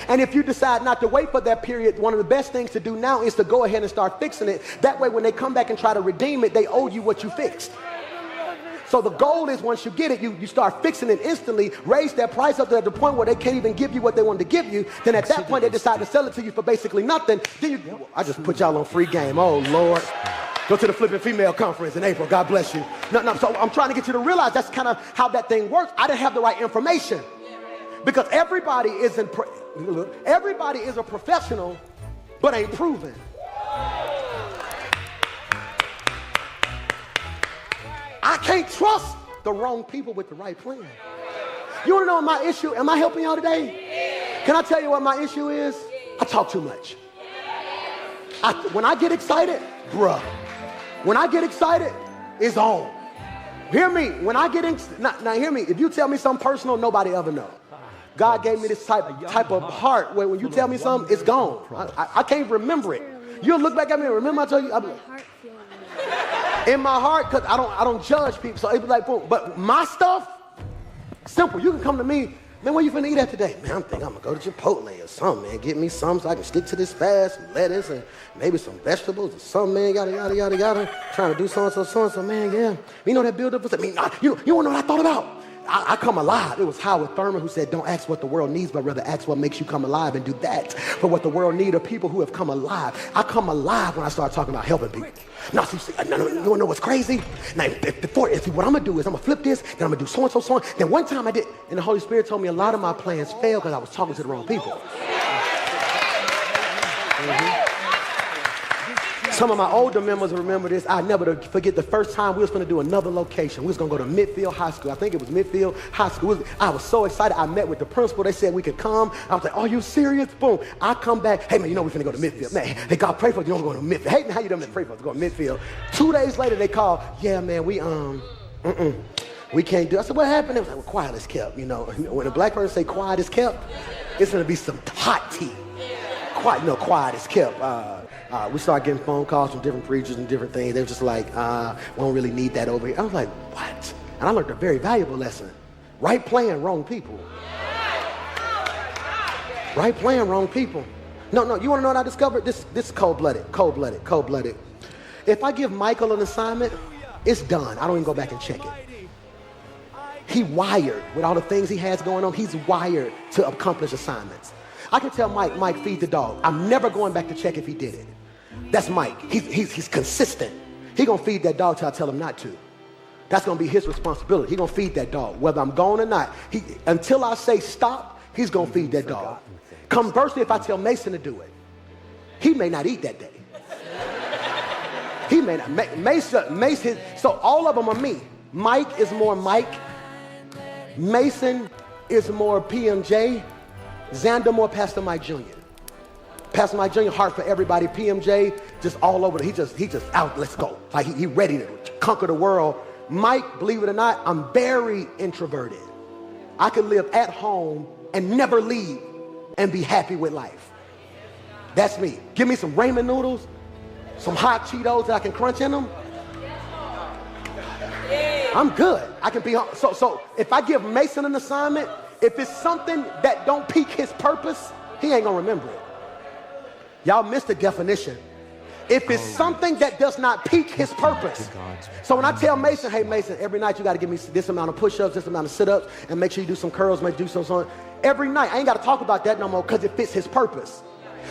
And if you decide not to wait for that period, one of the best things to do now is to go ahead and start fixing it. That way, when they come back and try to redeem it, they owe you what you fixed. So the goal is once you get it, you start fixing it instantly, raise that price up to the point where they can't even give you what they wanted to give you. Then at that point, they decide to sell it to you for basically nothing. Then I just put y'all on free game. Oh, Lord. Go to the Flipping Female Conference in April. God bless you. No, so I'm trying to get you to realize that's kind of how that thing works. I didn't have the right information. Because everybody is a professional, but ain't proven. I can't trust the wrong people with the right plan. You want to know what my issue? Am I helping y'all today? Can I tell you what my issue is? I talk too much. When I get excited, bruh. When I get excited, it's on. Hear me. When I get now hear me. If you tell me something personal, nobody ever know. God gave me this type of heart where when you tell me something, it's gone. I can't remember it. You'll look back at me and remember I told you. I'll be like, in my heart, because I don't judge people. So it'd be like, boom. But my stuff, simple. You can come to me, man, where you finna eat at today? Man, I'm thinking I'm gonna go to Chipotle or something, man. Get me something so I can stick to this fast, some lettuce and maybe some vegetables or something, man. Yada, yada, yada, yada. Trying to do so-and-so, man, yeah. You know that build-up was, you wanna know what I thought about? I come alive. It was Howard Thurman who said, don't ask what the world needs, but rather ask what makes you come alive and do that. For what the world needs are people who have come alive. I come alive when I start talking about helping people. Now, see, you want to know what's crazy? Now, what I'm going to do is I'm going to flip this, then I'm going to do so-and-so. Then one time I did, and the Holy Spirit told me a lot of my plans failed because I was talking to the wrong people. Some of my older members remember this. I never forget the first time we was going to do another location. We was going to go to Midfield High School. I think it was Midfield High School. I was so excited. I met with the principal. They said we could come. I was like, are you serious? Boom. I come back. Hey, man, you know we're going to go to Midfield. Man, hey, God, pray for us. You know we're going to Midfield. Hey, man, how you doing? Pray for us to go to Midfield. 2 days later, they called. Yeah, man, we can't do it. I said, what happened? They was like, well, quiet is kept. You know, when a black person say quiet is kept, it's going to be some hot tea. Quiet is kept. We started getting phone calls from different preachers and different things. They were just like, we don't really need that over here. I was like, what? And I learned a very valuable lesson. Right plan, wrong people. Right plan, wrong people. No, you want to know what I discovered? This is cold-blooded. If I give Michael an assignment, it's done. I don't even go back and check it. He wired, with all the things he has going on, he's wired to accomplish assignments. I can tell Mike, feed the dog. I'm never going back to check if he did it. That's Mike. He's consistent. He gonna feed that dog till I tell him not to. That's gonna be his responsibility. He gonna feed that dog, whether I'm gone or not. Until I say stop, he's gonna feed that dog. Conversely, if I tell Mason to do it, he may not eat that day. He may not. Mason. So all of them are me. Mike is more Mike. Mason is more PMJ. Xander more Pastor Mike Jr. Pastor Mike Jr. heart for everybody. PMJ just all over. He just out. Let's go. Like he ready to conquer the world. Mike, believe it or not, I'm very introverted. I could live at home and never leave and be happy with life. That's me. Give me some ramen noodles, some hot Cheetos that I can crunch in them. I'm good. I can be home. So if I give Mason an assignment, if it's something that don't pique his purpose, he ain't gonna remember it. Y'all missed the definition. If it's something that does not pique his purpose. So when I tell Mason, hey Mason, every night you gotta give me this amount of push-ups, this amount of sit-ups, and make sure you do some curls, make do some. Every night, I ain't gotta talk about that no more because it fits his purpose.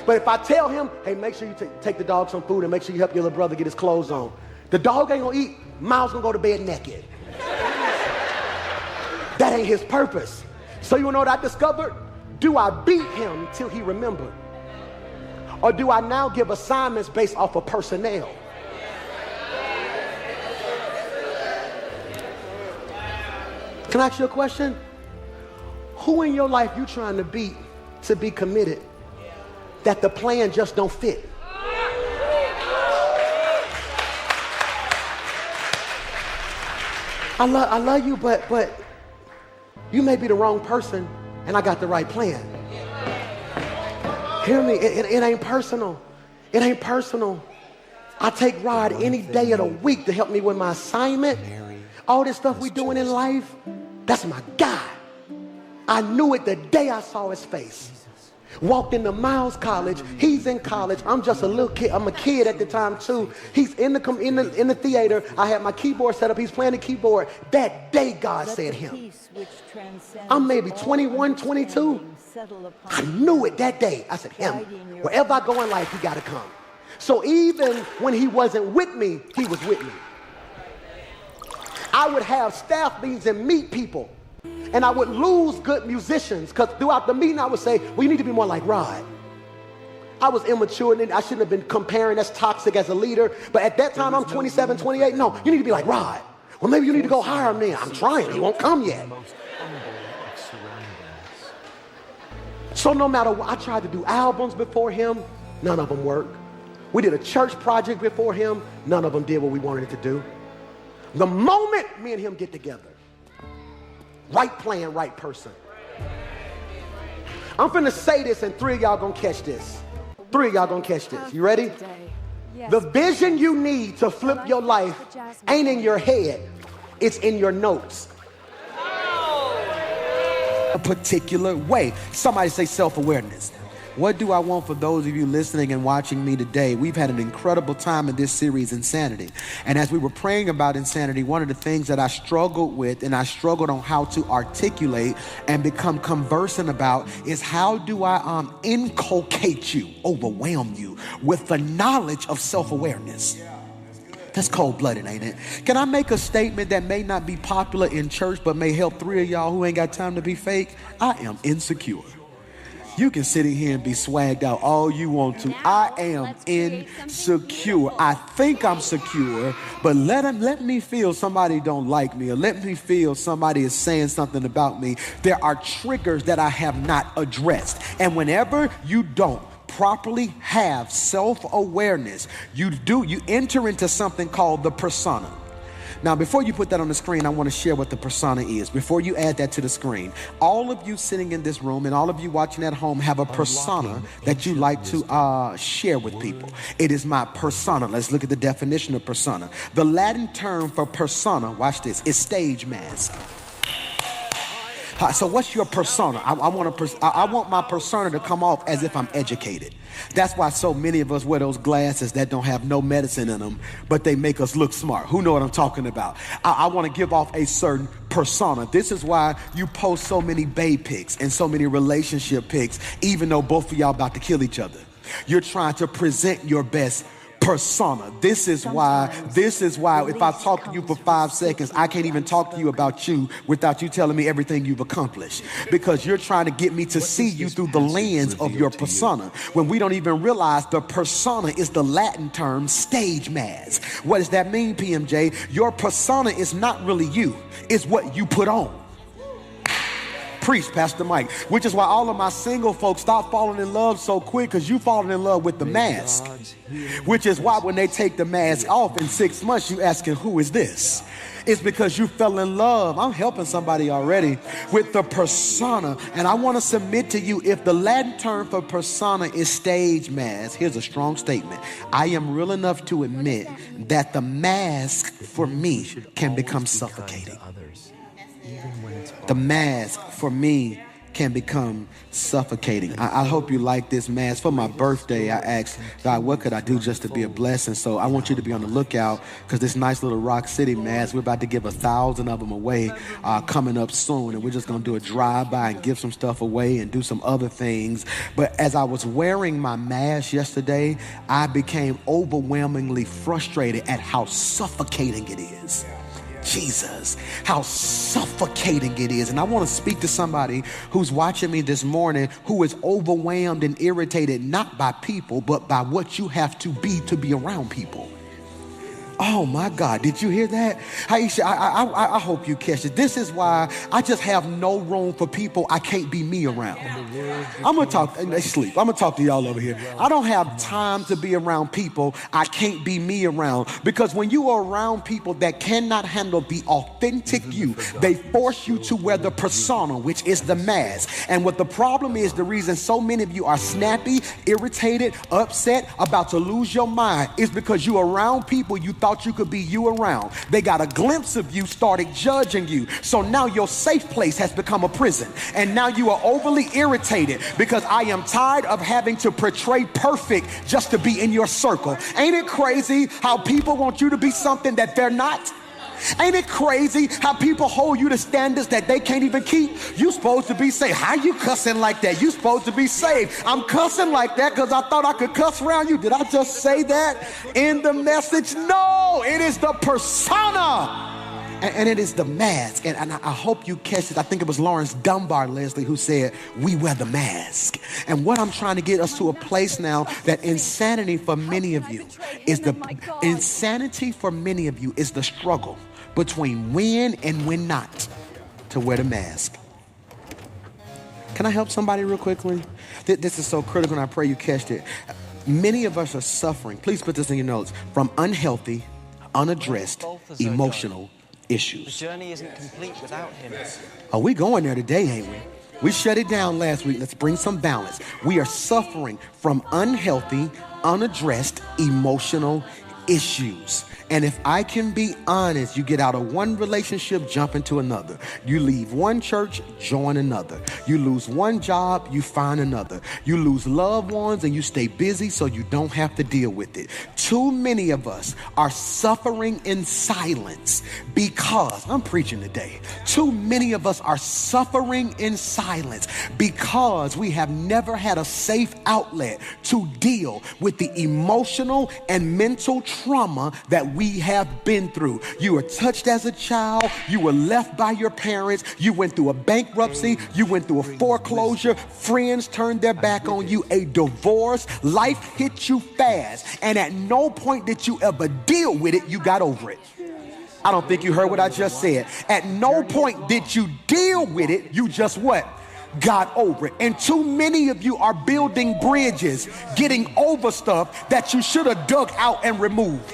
But if I tell him, hey, make sure you take the dog some food and make sure you help your little brother get his clothes on, the dog ain't gonna eat. Miles gonna go to bed naked. That ain't his purpose. So you know what I discovered? Do I beat him till he remembered? Or do I now give assignments based off of personnel? Can I ask you a question? Who in your life you trying to beat to be committed that the plan just don't fit? I love you, but you may be the wrong person and I got the right plan. Hear me, it ain't personal. It ain't personal. I take Rod any day of the week to help me with my assignment. All this stuff we doing in life, that's my guy. I knew it the day I saw his face. Walked into Miles College. He's in college. I'm just a little kid. I'm a kid at the time too. He's in the theater. I had my keyboard set up. He's playing the keyboard. That day God said him. I'm maybe 21, 22. I knew it that day. I said, him. Wherever I go in life, he got to come. So even when he wasn't with me, he was with me. I would have staff meetings and meet people. And I would lose good musicians because throughout the meeting I would say, well, you need to be more like Rod. I was immature and I shouldn't have been comparing. That's toxic as a leader. But at that time, I'm 27, 28. No, you need to be like Rod. Well, maybe you need to go hire him then. I'm trying. He won't come yet. So no matter what, I tried to do albums before him. None of them worked. We did a church project before him. None of them did what we wanted it to do. The moment me and him get together, right plan, right person. I'm finna say this and three of y'all gonna catch this. Three of y'all gonna catch this. You ready? The vision you need to flip your life ain't in your head. It's in your notes. A particular way. Somebody say self-awareness. What do I want for those of you listening and watching me today? We've had an incredible time in this series, Insanity. And as we were praying about insanity, one of the things that I struggled with and I struggled on how to articulate and become conversant about is how do I inculcate you, overwhelm you with the knowledge of self-awareness? That's cold-blooded, ain't it? Can I make a statement that may not be popular in church but may help three of y'all who ain't got time to be fake? I am insecure. You can sit in here and be swagged out all you want to. I am insecure. I think I'm secure, but let me feel somebody don't like me, or let me feel somebody is saying something about me. There are triggers that I have not addressed. And whenever you don't properly have self-awareness, you enter into something called the persona. Now, before you put that on the screen, I want to share what the persona is. Before you add that to the screen, all of you sitting in this room and all of you watching at home have a persona that you like to share with people. It is my persona. Let's look at the definition of persona. The Latin term for persona, watch this, is stage mask. So what's your persona? I want my persona to come off as if I'm educated. That's why so many of us wear those glasses that don't have no medicine in them, but they make us look smart. Who know what I'm talking about? I want to give off a certain persona. This is why you post so many babe pics and so many relationship pics, even though both of y'all about to kill each other. You're trying to present your best persona. This is why if I talk to you for 5 seconds, I can't even talk to you about you without you telling me everything you've accomplished, because you're trying to get me to see you through the lens of your persona, when we don't even realize the persona is the Latin term stage mask. What does that mean, PMJ? Your persona is not really you. It's what you put on. Preach, Pastor Mike. Which is why all of my single folks stop falling in love so quick, because you falling in love with the mask. Which is why when they take the mask off in 6 months, you asking, who is this? It's because you fell in love. I'm helping somebody already with the persona. And I want to submit to you, if the Latin term for persona is stage mask, here's a strong statement. I am real enough to admit that the mask for me can become suffocating. The mask for me can become suffocating. I hope you like this mask. For my birthday, I asked God, what could I do just to be a blessing? So I want you to be on the lookout because this nice little Rock City mask, we're about to give 1,000 of them away coming up soon. And we're just going to do a drive-by and give some stuff away and do some other things. But as I was wearing my mask yesterday, I became overwhelmingly frustrated at how suffocating it is. Jesus, how suffocating it is. And I want to speak to somebody who's watching me this morning who is overwhelmed and irritated not by people, but by what you have to be around people. Oh my God, did you hear that? Aisha, I hope you catch it. This is why I just have no room for people I can't be me around. I'm gonna talk, they sleep. I'm gonna talk to y'all over here. I don't have time to be around people I can't be me around, because when you are around people that cannot handle the authentic you, they force you to wear the persona, which is the mask. And what the problem is, the reason so many of you are snappy, irritated, upset, about to lose your mind is because you're around people you thought you could be you around. They got a glimpse of you, started judging you. So now your safe place has become a prison. And now you are overly irritated because I am tired of having to portray perfect just to be in your circle. Ain't it crazy how people want you to be something that they're not? Ain't it crazy how people hold you to standards that they can't even keep? You supposed to be saved. How you cussing like that? You supposed to be saved. I'm cussing like that because I thought I could cuss around you. Did I just say that in the message? No, it is the persona. And it is the mask. And I hope you catch it. I think it was Lawrence Dunbar, Leslie, who said, we wear the mask. And what I'm trying to get us to a place now that insanity for many of you is the struggle between when and when not to wear the mask. Can I help somebody real quickly? This is so critical, and I pray you catch it. Many of us are suffering, please put this in your notes, from unhealthy, unaddressed, emotional issues. The journey isn't complete without him. Are we going there today, ain't we? We shut it down last week. Let's bring some balance. We are suffering from unhealthy, unaddressed, emotional issues. And if I can be honest, you get out of one relationship, jump into another. You leave one church, join another. You lose one job, you find another. You lose loved ones and you stay busy so you don't have to deal with it. Too many of us are suffering in silence because, I'm preaching today, too many of us are suffering in silence because we have never had a safe outlet to deal with the emotional and mental trauma that we have been through. You were touched as a child. You were left by your parents. You went through a bankruptcy. You went through a foreclosure. Friends turned their back on you. A divorce. Life hit you fast. And at no point did you ever deal with it. You got over it. I don't think you heard what I just said. At no point did you deal with it. You just what? Got over it. And too many of you are building bridges, getting over stuff that you should have dug out and removed.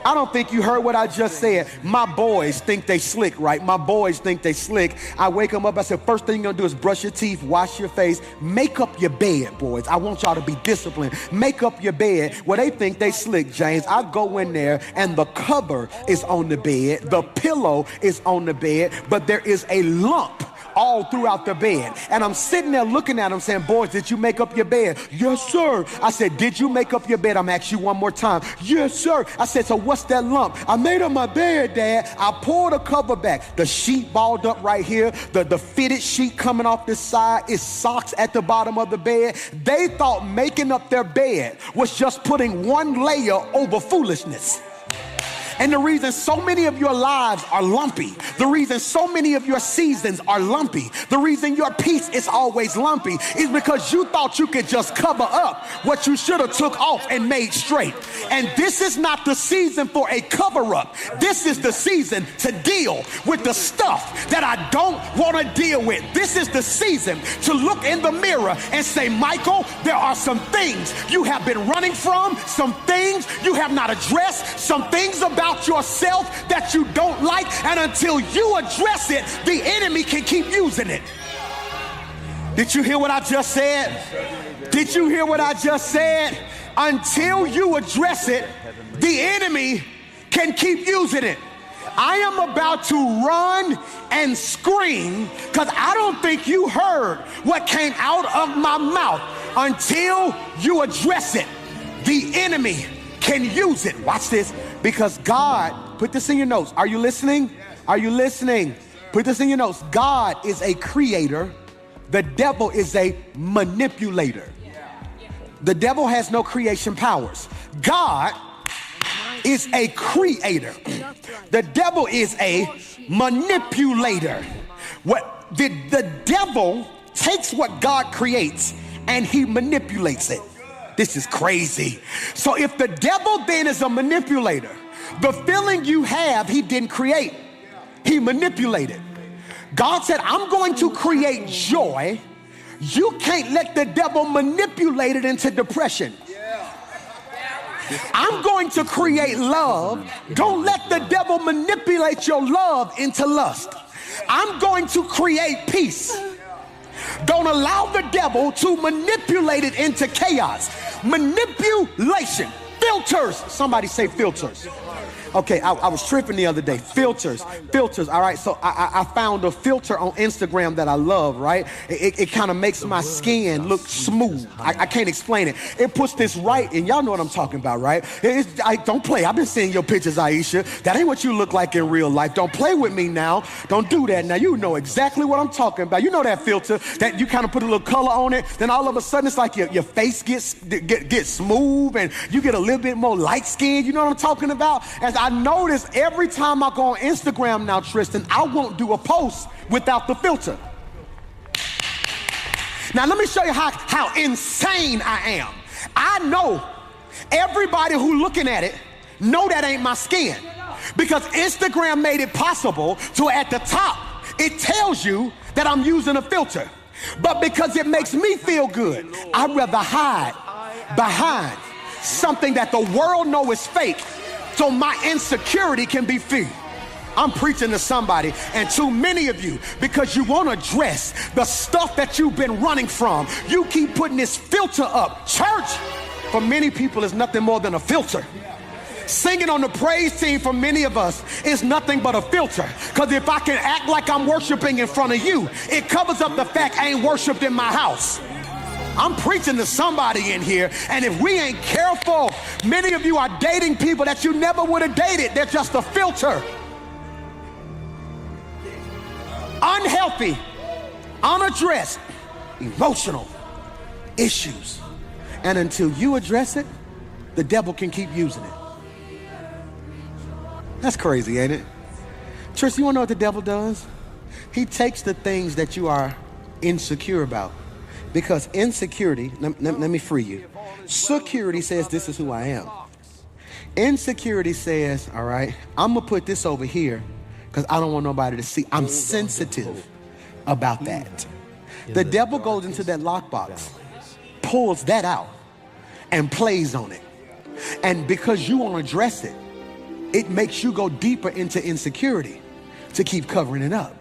I don't think you heard what I just said. My boys think they slick, right? My boys think they slick. I wake them up. I said, first thing you're going to do is brush your teeth, wash your face, make up your bed, boys. I want y'all to be disciplined. Make up your bed. Well, they think they slick, James. I go in there and the cover is on the bed. The pillow is on the bed, but there is a lump all throughout the bed. And I'm sitting there looking at them saying, boys, did you make up your bed? Yes, sir. I said, did you make up your bed? I'm asking you one more time. Yes, sir. I said, so what's that lump? I made up my bed, Dad. I pulled the cover back. The sheet balled up right here. The fitted sheet coming off this side is socks at the bottom of the bed. They thought making up their bed was just putting one layer over foolishness. And the reason so many of your lives are lumpy, the reason so many of your seasons are lumpy, the reason your peace is always lumpy is because you thought you could just cover up what you should have took off and made straight. And this is not the season for a cover up. This is the season to deal with the stuff that I don't want to deal with. This is the season to look in the mirror and say, Michael, there are some things you have been running from, some things you have not addressed, some things about yourself that you don't like, and until you address it, the enemy can keep using it. Did you hear what I just said? Did you hear what I just said? Until you address it, the enemy can keep using it. I am about to run and scream because I don't think you heard what came out of my mouth until you address it. The enemy can use it. Watch this. Because God, put this in your notes. Are you listening? Are you listening? Put this in your notes. God is a creator. The devil is a manipulator. The devil has no creation powers. God is a creator. The devil is a manipulator. What the devil takes what God creates and he manipulates it. This is crazy. So if the devil then is a manipulator, the feeling you have, he didn't create. He manipulated. God said, I'm going to create joy. You can't let the devil manipulate it into depression. I'm going to create love. Don't let the devil manipulate your love into lust. I'm going to create peace. Don't allow the devil to manipulate it into chaos. Manipulation. Filters. Somebody say filters. Okay, I was tripping the other day. Filters. All right, so I found a filter on Instagram that I love, right? It kind of makes my skin look smooth. I can't explain it. It puts this right, and y'all know what I'm talking about, right? Don't play. I've been seeing your pictures, Aisha. That ain't what you look like in real life. Don't play with me now. Don't do that. Now, you know exactly what I'm talking about. You know that filter that you kind of put a little color on it, then all of a sudden it's like your face gets smooth, and you get a little bit more light skin. You know what I'm talking about? As I notice every time I go on Instagram now, Tristan, I won't do a post without the filter. Now let me show you how insane I am. I know everybody who looking at it know that ain't my skin, because Instagram made it possible to at the top it tells you that I'm using a filter, but because it makes me feel good, I'd rather hide behind something that the world know is fake, so my insecurity can be free. I'm preaching to somebody, and too many of you, because you won't address the stuff that you've been running from, you keep putting this filter up. Church, for many people, is nothing more than a filter. Singing on the praise team for many of us is nothing but a filter, because if I can act like I'm worshiping in front of you, it covers up the fact I ain't worshiped in my house. I'm preaching to somebody in here, and if we ain't careful, many of you are dating people that you never would have dated. They're just a filter. Unhealthy, unaddressed, emotional issues. And until you address it, the devil can keep using it. That's crazy, ain't it? Tris, you wanna know what the devil does? He takes the things that you are insecure about. Because insecurity, let me free you. Security says this is who I am. Insecurity says, all right, I'm gonna put this over here because I don't want nobody to see. I'm sensitive about that. The devil goes into that lockbox, pulls that out, and plays on it. And because you won't address it, it makes you go deeper into insecurity to keep covering it up.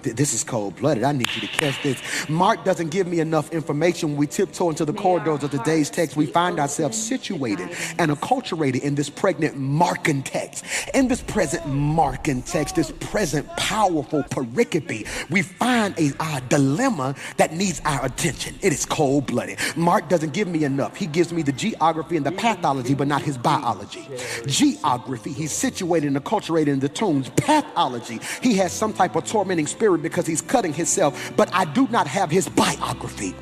This is cold-blooded. I need you to catch this. Mark doesn't give me enough information. When we tiptoe into the corridors of today's text, we find ourselves situated and acculturated in this pregnant Markan text. In this present Markan text, this present powerful pericope, we find a dilemma that needs our attention. It is cold-blooded. Mark doesn't give me enough. He gives me the geography and the pathology, but not his biology. Geography, he's situated and acculturated in the tombs. Pathology, he has some type of tormenting spirit because he's cutting himself, but I do not have his biography.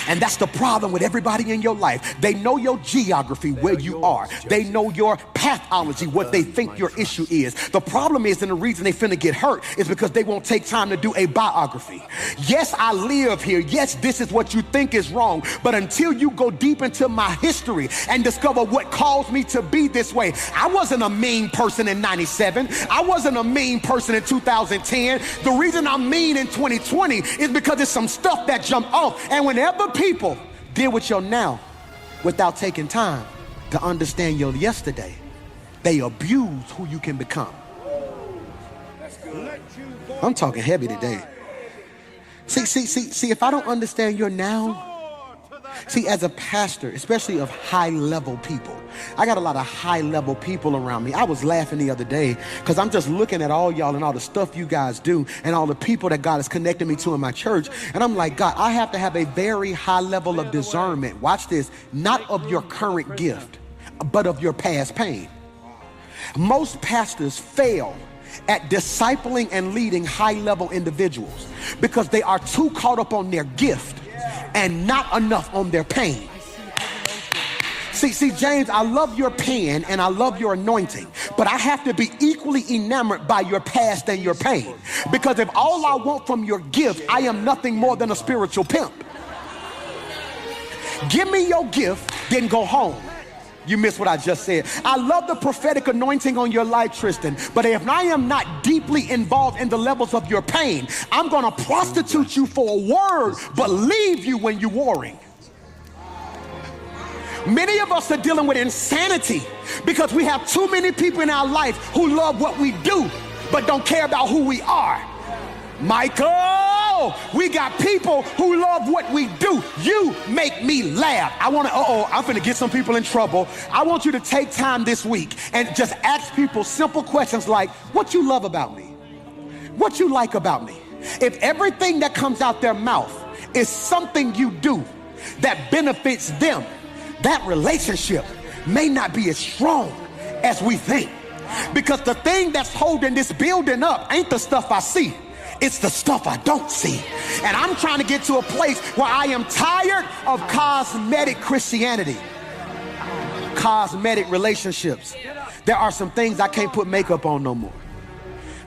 And that's the problem with everybody in your life. They know your geography, where you are. They know your pathology, what they think your issue is. The problem is, and the reason they finna get hurt is because they won't take time to do a biography. Yes, I live here. Yes, this is what you think is wrong. But until you go deep into my history and discover what caused me to be this way, I wasn't a mean person in 97. I wasn't a mean person in 2010. The reason I'm mean in 2020 is because there's some stuff that jumped off. And whenever people deal with your now without taking time to understand your yesterday, they abuse who you can become. I'm talking heavy today. See, if I don't understand your now, see, as a pastor, especially of high level people, I got a lot of high-level people around me. I was laughing the other day because I'm just looking at all y'all and all the stuff you guys do and all the people that God has connected me to in my church. And I'm like, God, I have to have a very high level of discernment. Watch this, not of your current gift, but of your past pain. Most pastors fail at discipling and leading high-level individuals because they are too caught up on their gift and not enough on their pain. See, James, I love your pen and I love your anointing, but I have to be equally enamored by your past and your pain. Because if all I want from your gift, I am nothing more than a spiritual pimp. Give me your gift, then go home. You missed what I just said. I love the prophetic anointing on your life, Tristan, but if I am not deeply involved in the levels of your pain, I'm gonna prostitute you for a word, but leave you when you're warring. Many of us are dealing with insanity because we have too many people in our life who love what we do, but don't care about who we are. Michael, we got people who love what we do. You make me laugh. I'm finna get some people in trouble. I want you to take time this week and just ask people simple questions like, what you love about me? What you like about me? If everything that comes out their mouth is something you do that benefits them, that relationship may not be as strong as we think. Because the thing that's holding this building up ain't the stuff I see. It's the stuff I don't see. And I'm trying to get to a place where I am tired of cosmetic Christianity. Cosmetic relationships. There are some things I can't put makeup on no more.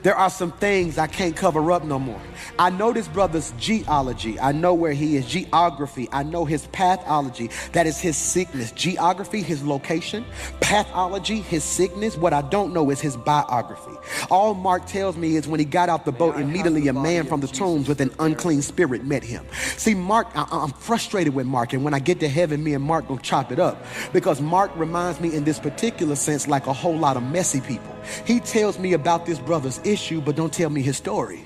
There are some things I can't cover up no more. I know this brother's geology. I know where he is. Geography. I know his pathology. That is his sickness. Geography, his location. Pathology, his sickness. What I don't know is his biography. All Mark tells me is when he got out the boat, immediately a man from the tombs with an unclean spirit met him. See, Mark, I'm frustrated with Mark. And when I get to heaven, me and Mark gonna chop it up. Because Mark reminds me in this particular sense like a whole lot of messy people. He tells me about this brother's issue, but don't tell me his story.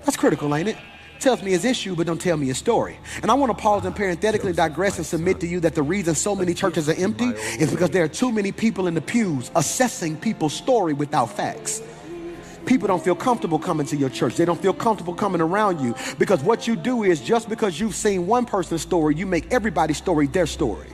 That's critical, ain't it? Tells me his issue, but don't tell me his story. And I want to pause and parenthetically digress and submit to you that the reason so many churches are empty is because there are too many people in the pews assessing people's story without facts. People don't feel comfortable coming to your church. They don't feel comfortable coming around you because what you do is just because you've seen one person's story, you make everybody's story their story.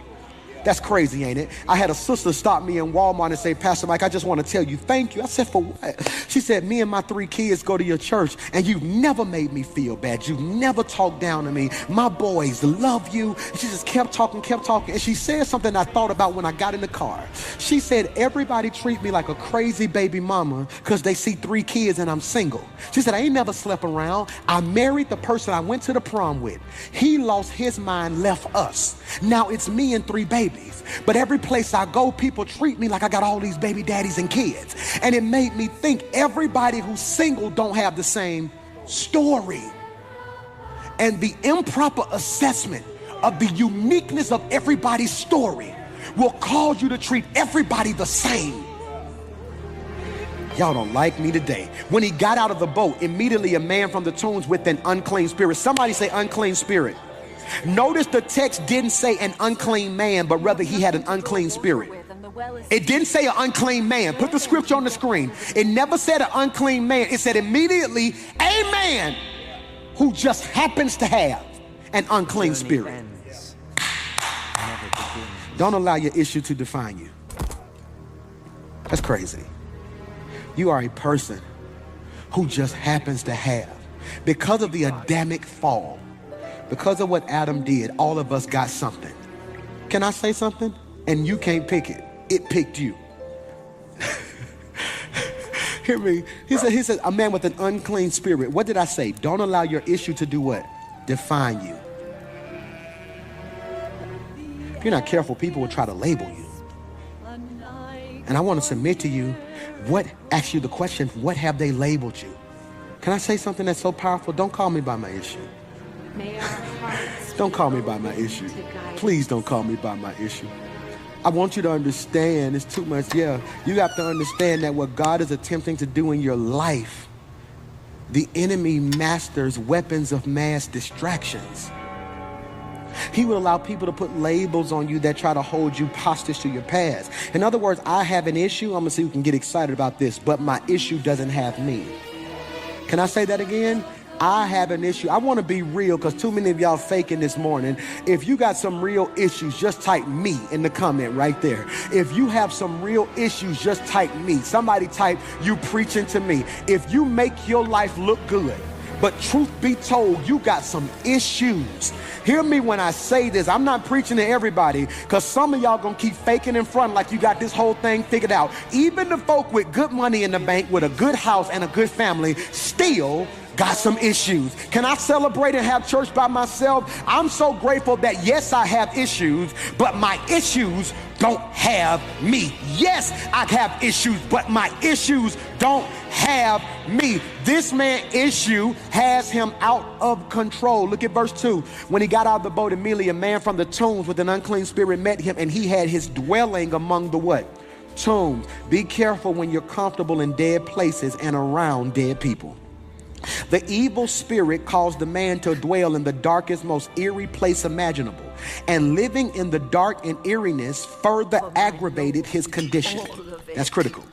That's crazy, ain't it? I had a sister stop me in Walmart and say, Pastor Mike, I just want to tell you thank you. I said, for what? She said, me and my 3 kids go to your church and you've never made me feel bad. You've never talked down to me. My boys love you. She just kept talking. And she said something I thought about when I got in the car. She said, everybody treat me like a crazy baby mama because they see 3 kids and I'm single. She said, I ain't never slept around. I married the person I went to the prom with. He lost his mind, left us. Now it's me and 3 babies. But every place I go, people treat me like I got all these baby daddies and kids. And it made me think everybody who's single don't have the same story. And the improper assessment of the uniqueness of everybody's story will cause you to treat everybody the same. Y'all don't like me today. When he got out of the boat, immediately a man from the tombs with an unclean spirit. Somebody say unclean spirit. Notice the text didn't say an unclean man, but rather he had an unclean spirit. It didn't say an unclean man. Put the scripture on the screen. It never said an unclean man. It said immediately a man who just happens to have an unclean spirit. Don't allow your issue to define you. That's crazy. You are a person who just happens to have, because of the Adamic fall, because of what Adam did, all of us got something. Can I say something? And you can't pick it. It picked you. Hear me. He said, a man with an unclean spirit. What did I say? Don't allow your issue to do what? Define you. If you're not careful, people will try to label you. And I want to submit to you, ask you the question, what have they labeled you? Can I say something that's so powerful? Don't call me by my issue. Don't call me by my issue. Please don't call me by my issue. I want you to understand, it's too much, you have to understand that what God is attempting to do in your life, the enemy masters weapons of mass distractions. He will allow people to put labels on you that try to hold you hostage to your past. In other words, I have an issue. I'm gonna see who can get excited about this, but my issue doesn't have me. Can I say that again? I have an issue. I want to be real because too many of y'all faking this morning. If you got some real issues, just type me in the comment right there. If you have some real issues, just type me. Somebody type you preaching to me. If you make your life look good, but truth be told, you got some issues. Hear me when I say this. I'm not preaching to everybody because some of y'all gonna keep faking in front like you got this whole thing figured out. Even the folk with good money in the bank, with a good house and a good family, still got some issues. Can I celebrate and have church by myself? I'm so grateful that yes, I have issues, but my issues don't have me. Yes, I have issues, but my issues don't have me. This man's issue has him out of control. Look at verse 2. When he got out of the boat, immediately a man from the tombs with an unclean spirit met him, and he had his dwelling among the what? Tombs. Be careful when you're comfortable in dead places and around dead people. The evil spirit caused the man to dwell in the darkest, most eerie place imaginable. And living in the dark and eeriness further aggravated his condition. That's critical.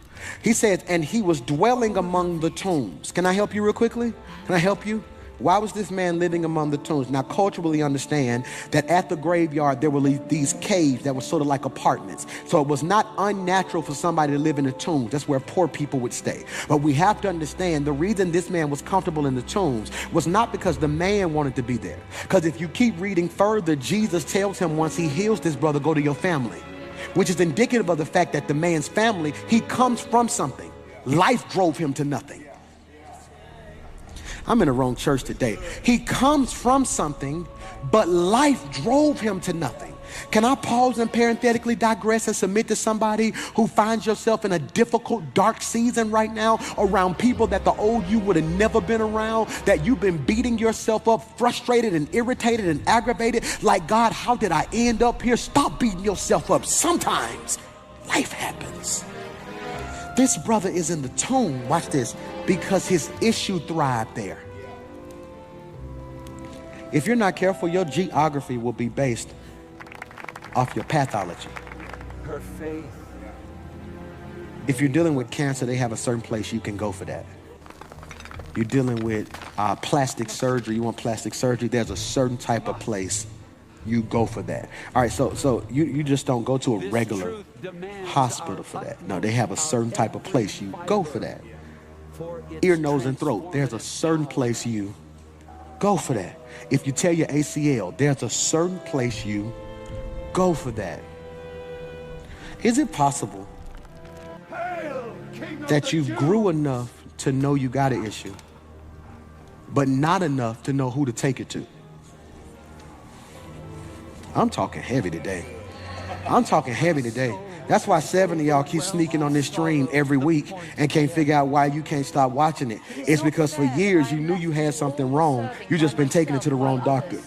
He says, and he was dwelling among the tombs. Can I help you real quickly? Can I help you? Why was this man living among the tombs? Now, culturally understand that at the graveyard, there were these caves that were sort of like apartments. So it was not unnatural for somebody to live in the tombs. That's where poor people would stay. But we have to understand the reason this man was comfortable in the tombs was not because the man wanted to be there. Because if you keep reading further, Jesus tells him once he heals this brother, go to your family, which is indicative of the fact that the man's family, he comes from something. Life drove him to nothing. I'm in the wrong church today. He comes from something, but life drove him to nothing. Can I pause and parenthetically digress and submit to somebody who finds yourself in a difficult, dark season right now around people that the old you would have never been around, that you've been beating yourself up, frustrated and irritated and aggravated, like, God, how did I end up here? Stop beating yourself up. Sometimes life happens. This brother is in the tomb, watch this, because his issue thrived there. If you're not careful, your geography will be based off your pathology. Her faith. If you're dealing with cancer, they have a certain place you can go for that. You're dealing with plastic surgery, you want plastic surgery, there's a certain type of place you go for that. All right, so you just don't go to a regular hospital for that. No, they have a certain type of place you go for that. Ear, nose, and throat, there's a certain place you go for that. If you tear your ACL, there's a certain place you go for that. Is it possible that you grew enough to know you got an issue, but not enough to know who to take it to? I'm talking heavy today. I'm talking heavy today. That's why 7 of y'all keep sneaking on this stream every week and can't figure out why you can't stop watching it. It's because for years you knew you had something wrong. You just been taking it to the wrong doctor.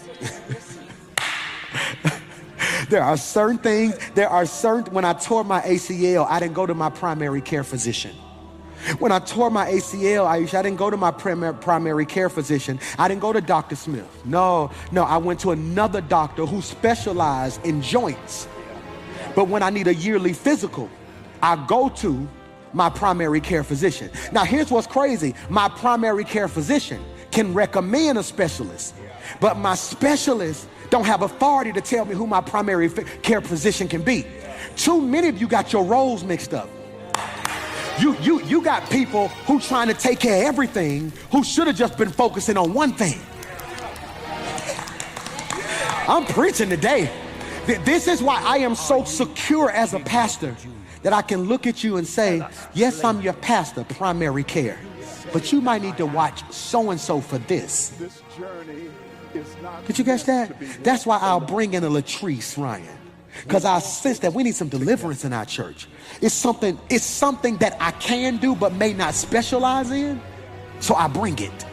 There are certain things, when I tore my ACL, I didn't go to my primary care physician. When I tore my ACL, I didn't go to my primary care physician. I didn't go to Dr. Smith. No, I went to another doctor who specialized in joints. But when I need a yearly physical, I go to my primary care physician. Now, here's what's crazy. My primary care physician can recommend a specialist, but my specialist don't have authority to tell me who my primary care physician can be. Too many of you got your roles mixed up. You got people who trying to take care of everything who should have just been focusing on one thing. I'm preaching today. This is why I am so secure as a pastor that I can look at you and say, yes, I'm your pastor, primary care, but you might need to watch so-and-so for this. Did you catch that? That's why I'll bring in a Latrice Ryan, because I sense that we need some deliverance in our church. It's something that I can do but may not specialize in, so I bring it.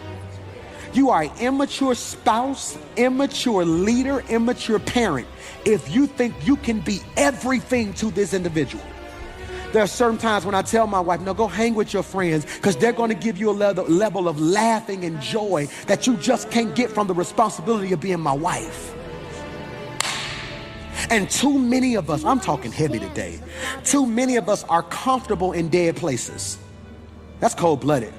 You are an immature spouse, immature leader, immature parent if you think you can be everything to this individual. There are certain times when I tell my wife, no, go hang with your friends, because they're going to give you a level of laughing and joy that you just can't get from the responsibility of being my wife. And too many of us, I'm talking heavy today, too many of us are comfortable in dead places. That's cold-blooded.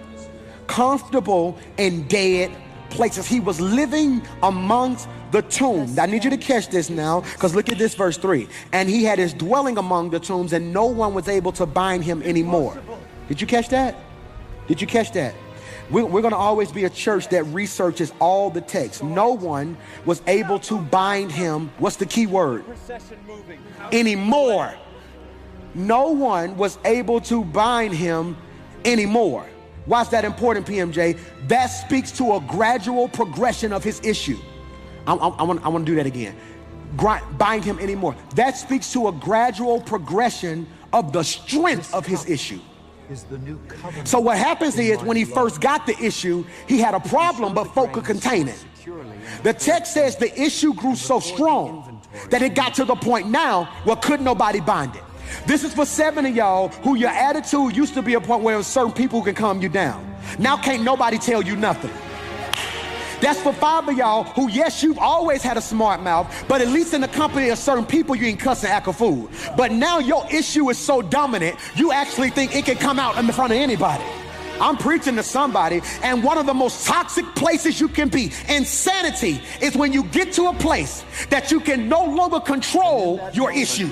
Comfortable in dead places. He was living amongst the tombs. I need you to catch this now, because look at this, verse 3. And he had his dwelling among the tombs, and no one was able to bind him anymore. Did you catch that? Did you catch that? We're going to always be a church that researches all the texts. No one was able to bind him. What's the key word? Anymore. No one was able to bind him anymore. Why is that important, PMJ? That speaks to a gradual progression of his issue. I want to do that again. Bind him anymore. That speaks to a gradual progression of the strength of his issue. Is the new covenant. So what happens is, when he first got the issue, he had a problem, but folk could contain it. The text says the issue grew so strong that it got to the point now where couldn't nobody bind it. This is for 7 of y'all who your attitude used to be a point where certain people can calm you down. Now can't nobody tell you nothing. That's for 5 of y'all who, yes, you've always had a smart mouth, but at least in the company of certain people, you ain't cussing act a fool. But now your issue is so dominant, you actually think it can come out in front of anybody. I'm preaching to somebody, and one of the most toxic places you can be, insanity, is when you get to a place that you can no longer control your issue.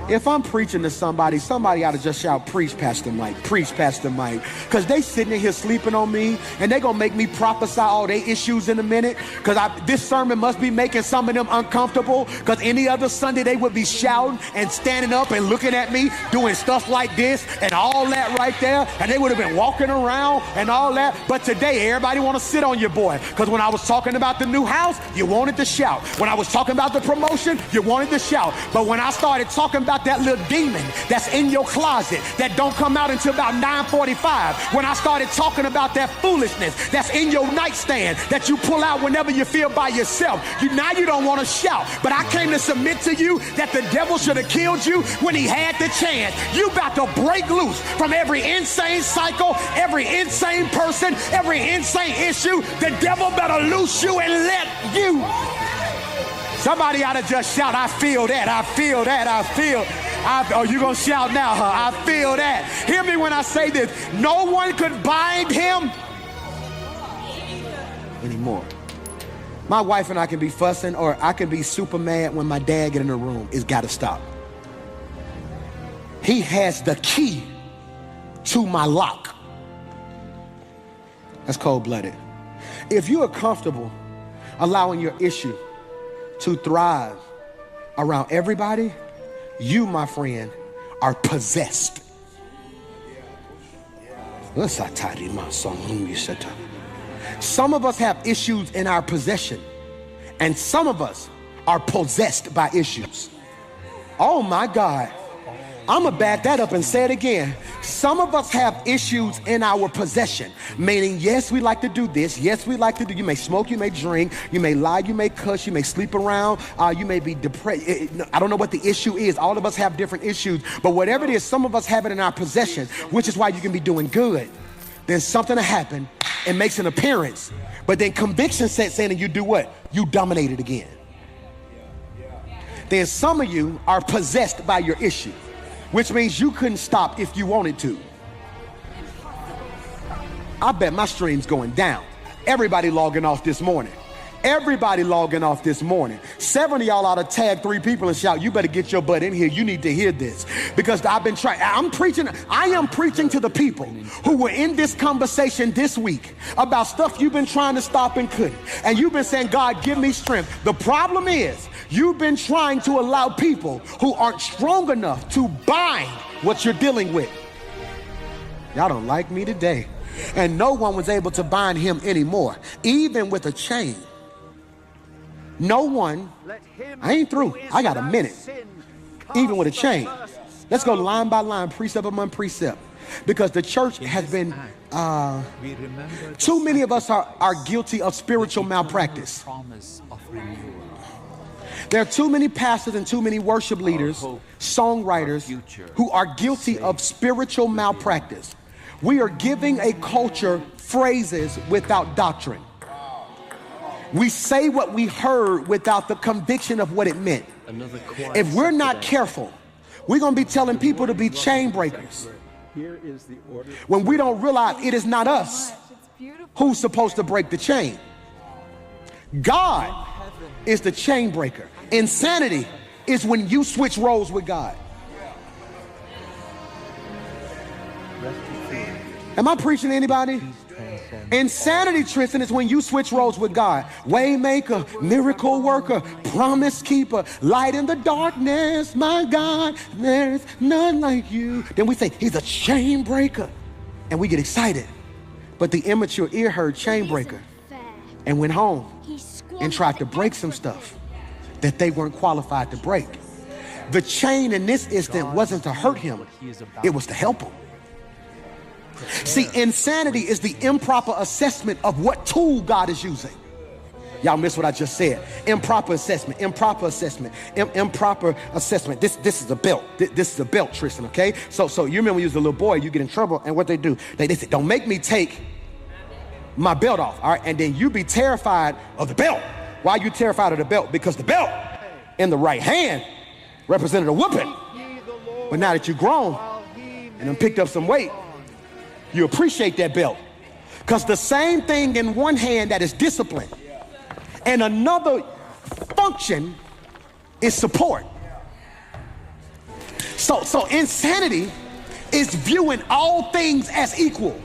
If I'm preaching to somebody, somebody ought to just shout, preach, Pastor Mike, preach, Pastor Mike. Because they sitting in here sleeping on me, and they going to make me prophesy all their issues in a minute. Because this sermon must be making some of them uncomfortable. Because any other Sunday, they would be shouting and standing up and looking at me, doing stuff like this and all that right there. And they would have been walking around and all that. But today, everybody want to sit on your boy. Because when I was talking about the new house, you wanted to shout. When I was talking about the promotion, you wanted to shout. But when I started talking about that little demon that's in your closet that don't come out until about 9:45, when I started talking about that foolishness that's in your nightstand that you pull out whenever you feel by yourself, now you don't want to shout. But I came to submit to you that the devil should have killed you when he had the chance. You about to break loose from every insane cycle, every insane person, every insane issue. The devil better loose you and let you. Somebody ought to just shout, I feel that, I feel that, I feel. Oh, you gonna shout now, huh? I feel that. Hear me when I say this. No one could bind him anymore. My wife and I can be fussing, or I can be super mad when my dad get in the room. It's gotta stop. He has the key to my lock. That's cold-blooded. If you are comfortable allowing your issue to thrive around everybody, you, my friend, are possessed. Some of us have issues in our possession, and some of us are possessed by issues. Oh my God. I'm gonna back that up and say it again. Some of us have issues in our possession, meaning, yes, we like to do this. Yes, we like to do. You may smoke, you may drink, you may lie, you may cuss, you may sleep around, you may be depressed. I don't know what the issue is. All of us have different issues, but whatever it is, some of us have it in our possession, which is why you can be doing good. Then something will happen and makes an appearance, but then conviction sets in and you do what? You dominate it again. Then some of you are possessed by your issue, which means you couldn't stop if you wanted to. I bet my stream's going down. Everybody logging off this morning. Everybody logging off this morning. 7 of y'all ought to tag 3 people and shout, you better get your butt in here. You need to hear this. Because I've been trying, I am preaching to the people who were in this conversation this week about stuff you've been trying to stop and couldn't. And you've been saying, God, give me strength. The problem is, you've been trying to allow people who aren't strong enough to bind what you're dealing with. Y'all don't like me today. And no one was able to bind him anymore, even with a chain. No one, I ain't through. I got a minute, even with a chain. Let's go line by line, precept among precept. Because the church has been, too many of us are guilty of spiritual malpractice. There are too many pastors and too many worship leaders, songwriters, who are guilty of spiritual malpractice. We are giving a culture phrases without doctrine. We say what we heard without the conviction of what it meant. Another quiet If we're not Saturday. careful, we're going to be telling people to be chain breakers Here is the order. when we don't realize it is not us who's supposed to break the chain. God is the chain breaker. Insanity is when you switch roles with God. Am I preaching to anybody? Insanity, Tristan, is when you switch roles with God. Waymaker, miracle worker, promise keeper, light in the darkness, my God, there's none like you. Then we say, he's a chain breaker. And we get excited. But the immature ear heard chain breaker and went home and tried to break some stuff that they weren't qualified to break. The chain in this instant wasn't to hurt him, it was to help him. See, insanity is the improper assessment of what tool God is using. Y'all missed what I just said. Improper assessment, improper assessment, improper assessment. This is a belt. This is a belt, Tristan, okay? So you remember when you was a little boy, you get in trouble, and what they do? They say, don't make me take my belt off, all right? And then you be terrified of the belt. Why are you terrified of the belt? Because the belt in the right hand represented a whooping. But now that you're grown and done picked up some weight, you appreciate that belt. Because the same thing in one hand that is discipline and another function is support. So insanity is viewing all things as equal.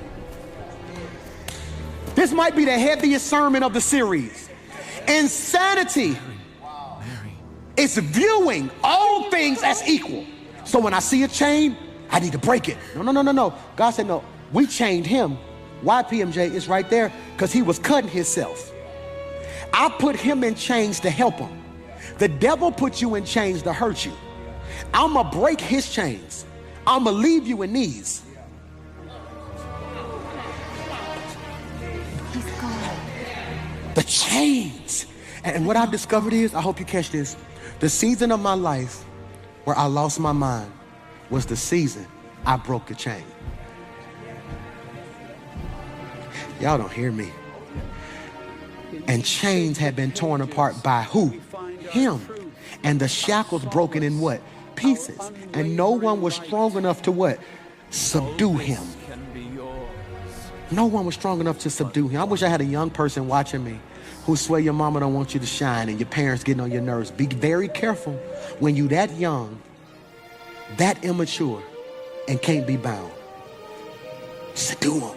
This might be the heaviest sermon of the series. Insanity is viewing all things as equal. So when I see a chain, I need to break it. No. God said, no, we chained him. Why, PMJ? It's right there because he was cutting himself. I put him in chains to help him. The devil put you in chains to hurt you. I'm going to break his chains. I'm going to leave you in these. The chains. And what I've discovered is, I hope you catch this, the season of my life where I lost my mind was the season I broke the chain. Y'all don't hear me. And chains had been torn apart by who? Him. And the shackles broken in what? Pieces. And no one was strong enough to what? Subdue him. No one was strong enough to subdue him. I wish I had a young person watching me who swear your mama don't want you to shine and your parents getting on your nerves. Be very careful when you that young, that immature, and can't be bound. Subdue them.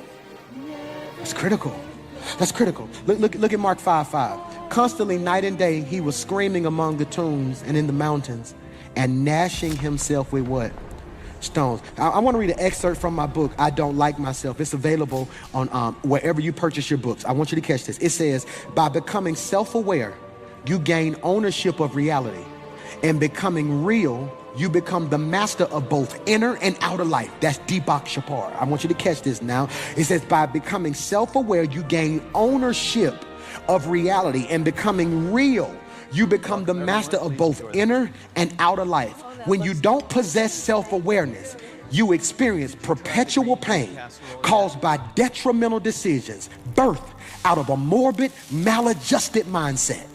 That's critical. That's critical. Look at Mark 5:5. Constantly, night and day, he was screaming among the tombs and in the mountains and gnashing himself with what? Stones. I want to read an excerpt from my book, I Don't Like Myself. It's available on wherever you purchase your books. I want you to catch this. It says, by becoming self-aware, you gain ownership of reality. And becoming real, you become the master of both inner and outer life. That's Deepak Chopra. I want you to catch this now. It says, by becoming self-aware, you gain ownership of reality. And becoming real, you become the master of both inner and outer life. When you don't possess self-awareness, you experience perpetual pain caused by detrimental decisions birthed out of a morbid, maladjusted mindset.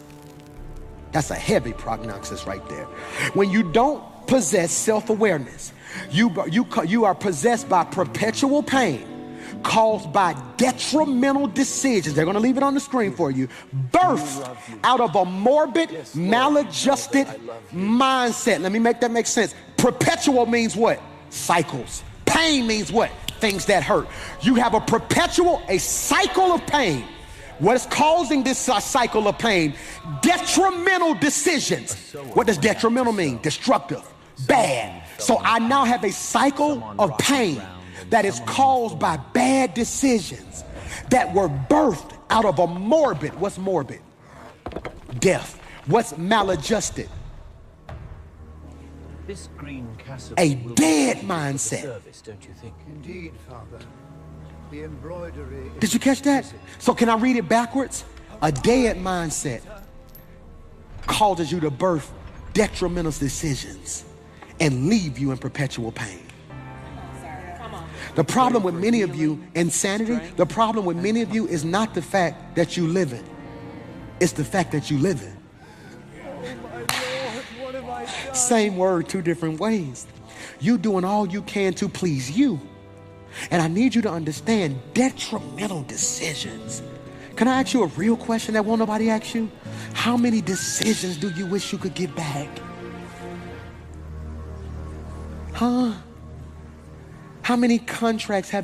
That's a heavy prognosis right there. When you don't possess self-awareness, you are possessed by perpetual pain caused by detrimental decisions. They're going to leave it on the screen for you. Birthed out of a morbid, maladjusted mindset. Let me make that make sense. Perpetual means what? Cycles. Pain means what? Things that hurt. You have a cycle of pain. What is causing this cycle of pain? Detrimental decisions. What does detrimental mean? Destructive, bad. So I now have a cycle of pain that is caused by bad decisions that were birthed out of a morbid. What's morbid? Death. What's maladjusted? This green castle A will dead be mindset. service, don't you think? Indeed, Father. The embroidery. Did you catch that? So can I read it backwards? A dead mindset causes you to birth detrimental decisions and leave you in perpetual pain. The problem with many of you, insanity, the problem with many of you is not the fact that you live it. It's the fact that you live it. Same word, two different ways. You doing all you can to please you. And I need you to understand detrimental decisions. Can I ask you a real question that won't nobody ask you? How many decisions do you wish you could get back? Huh? How many contracts have you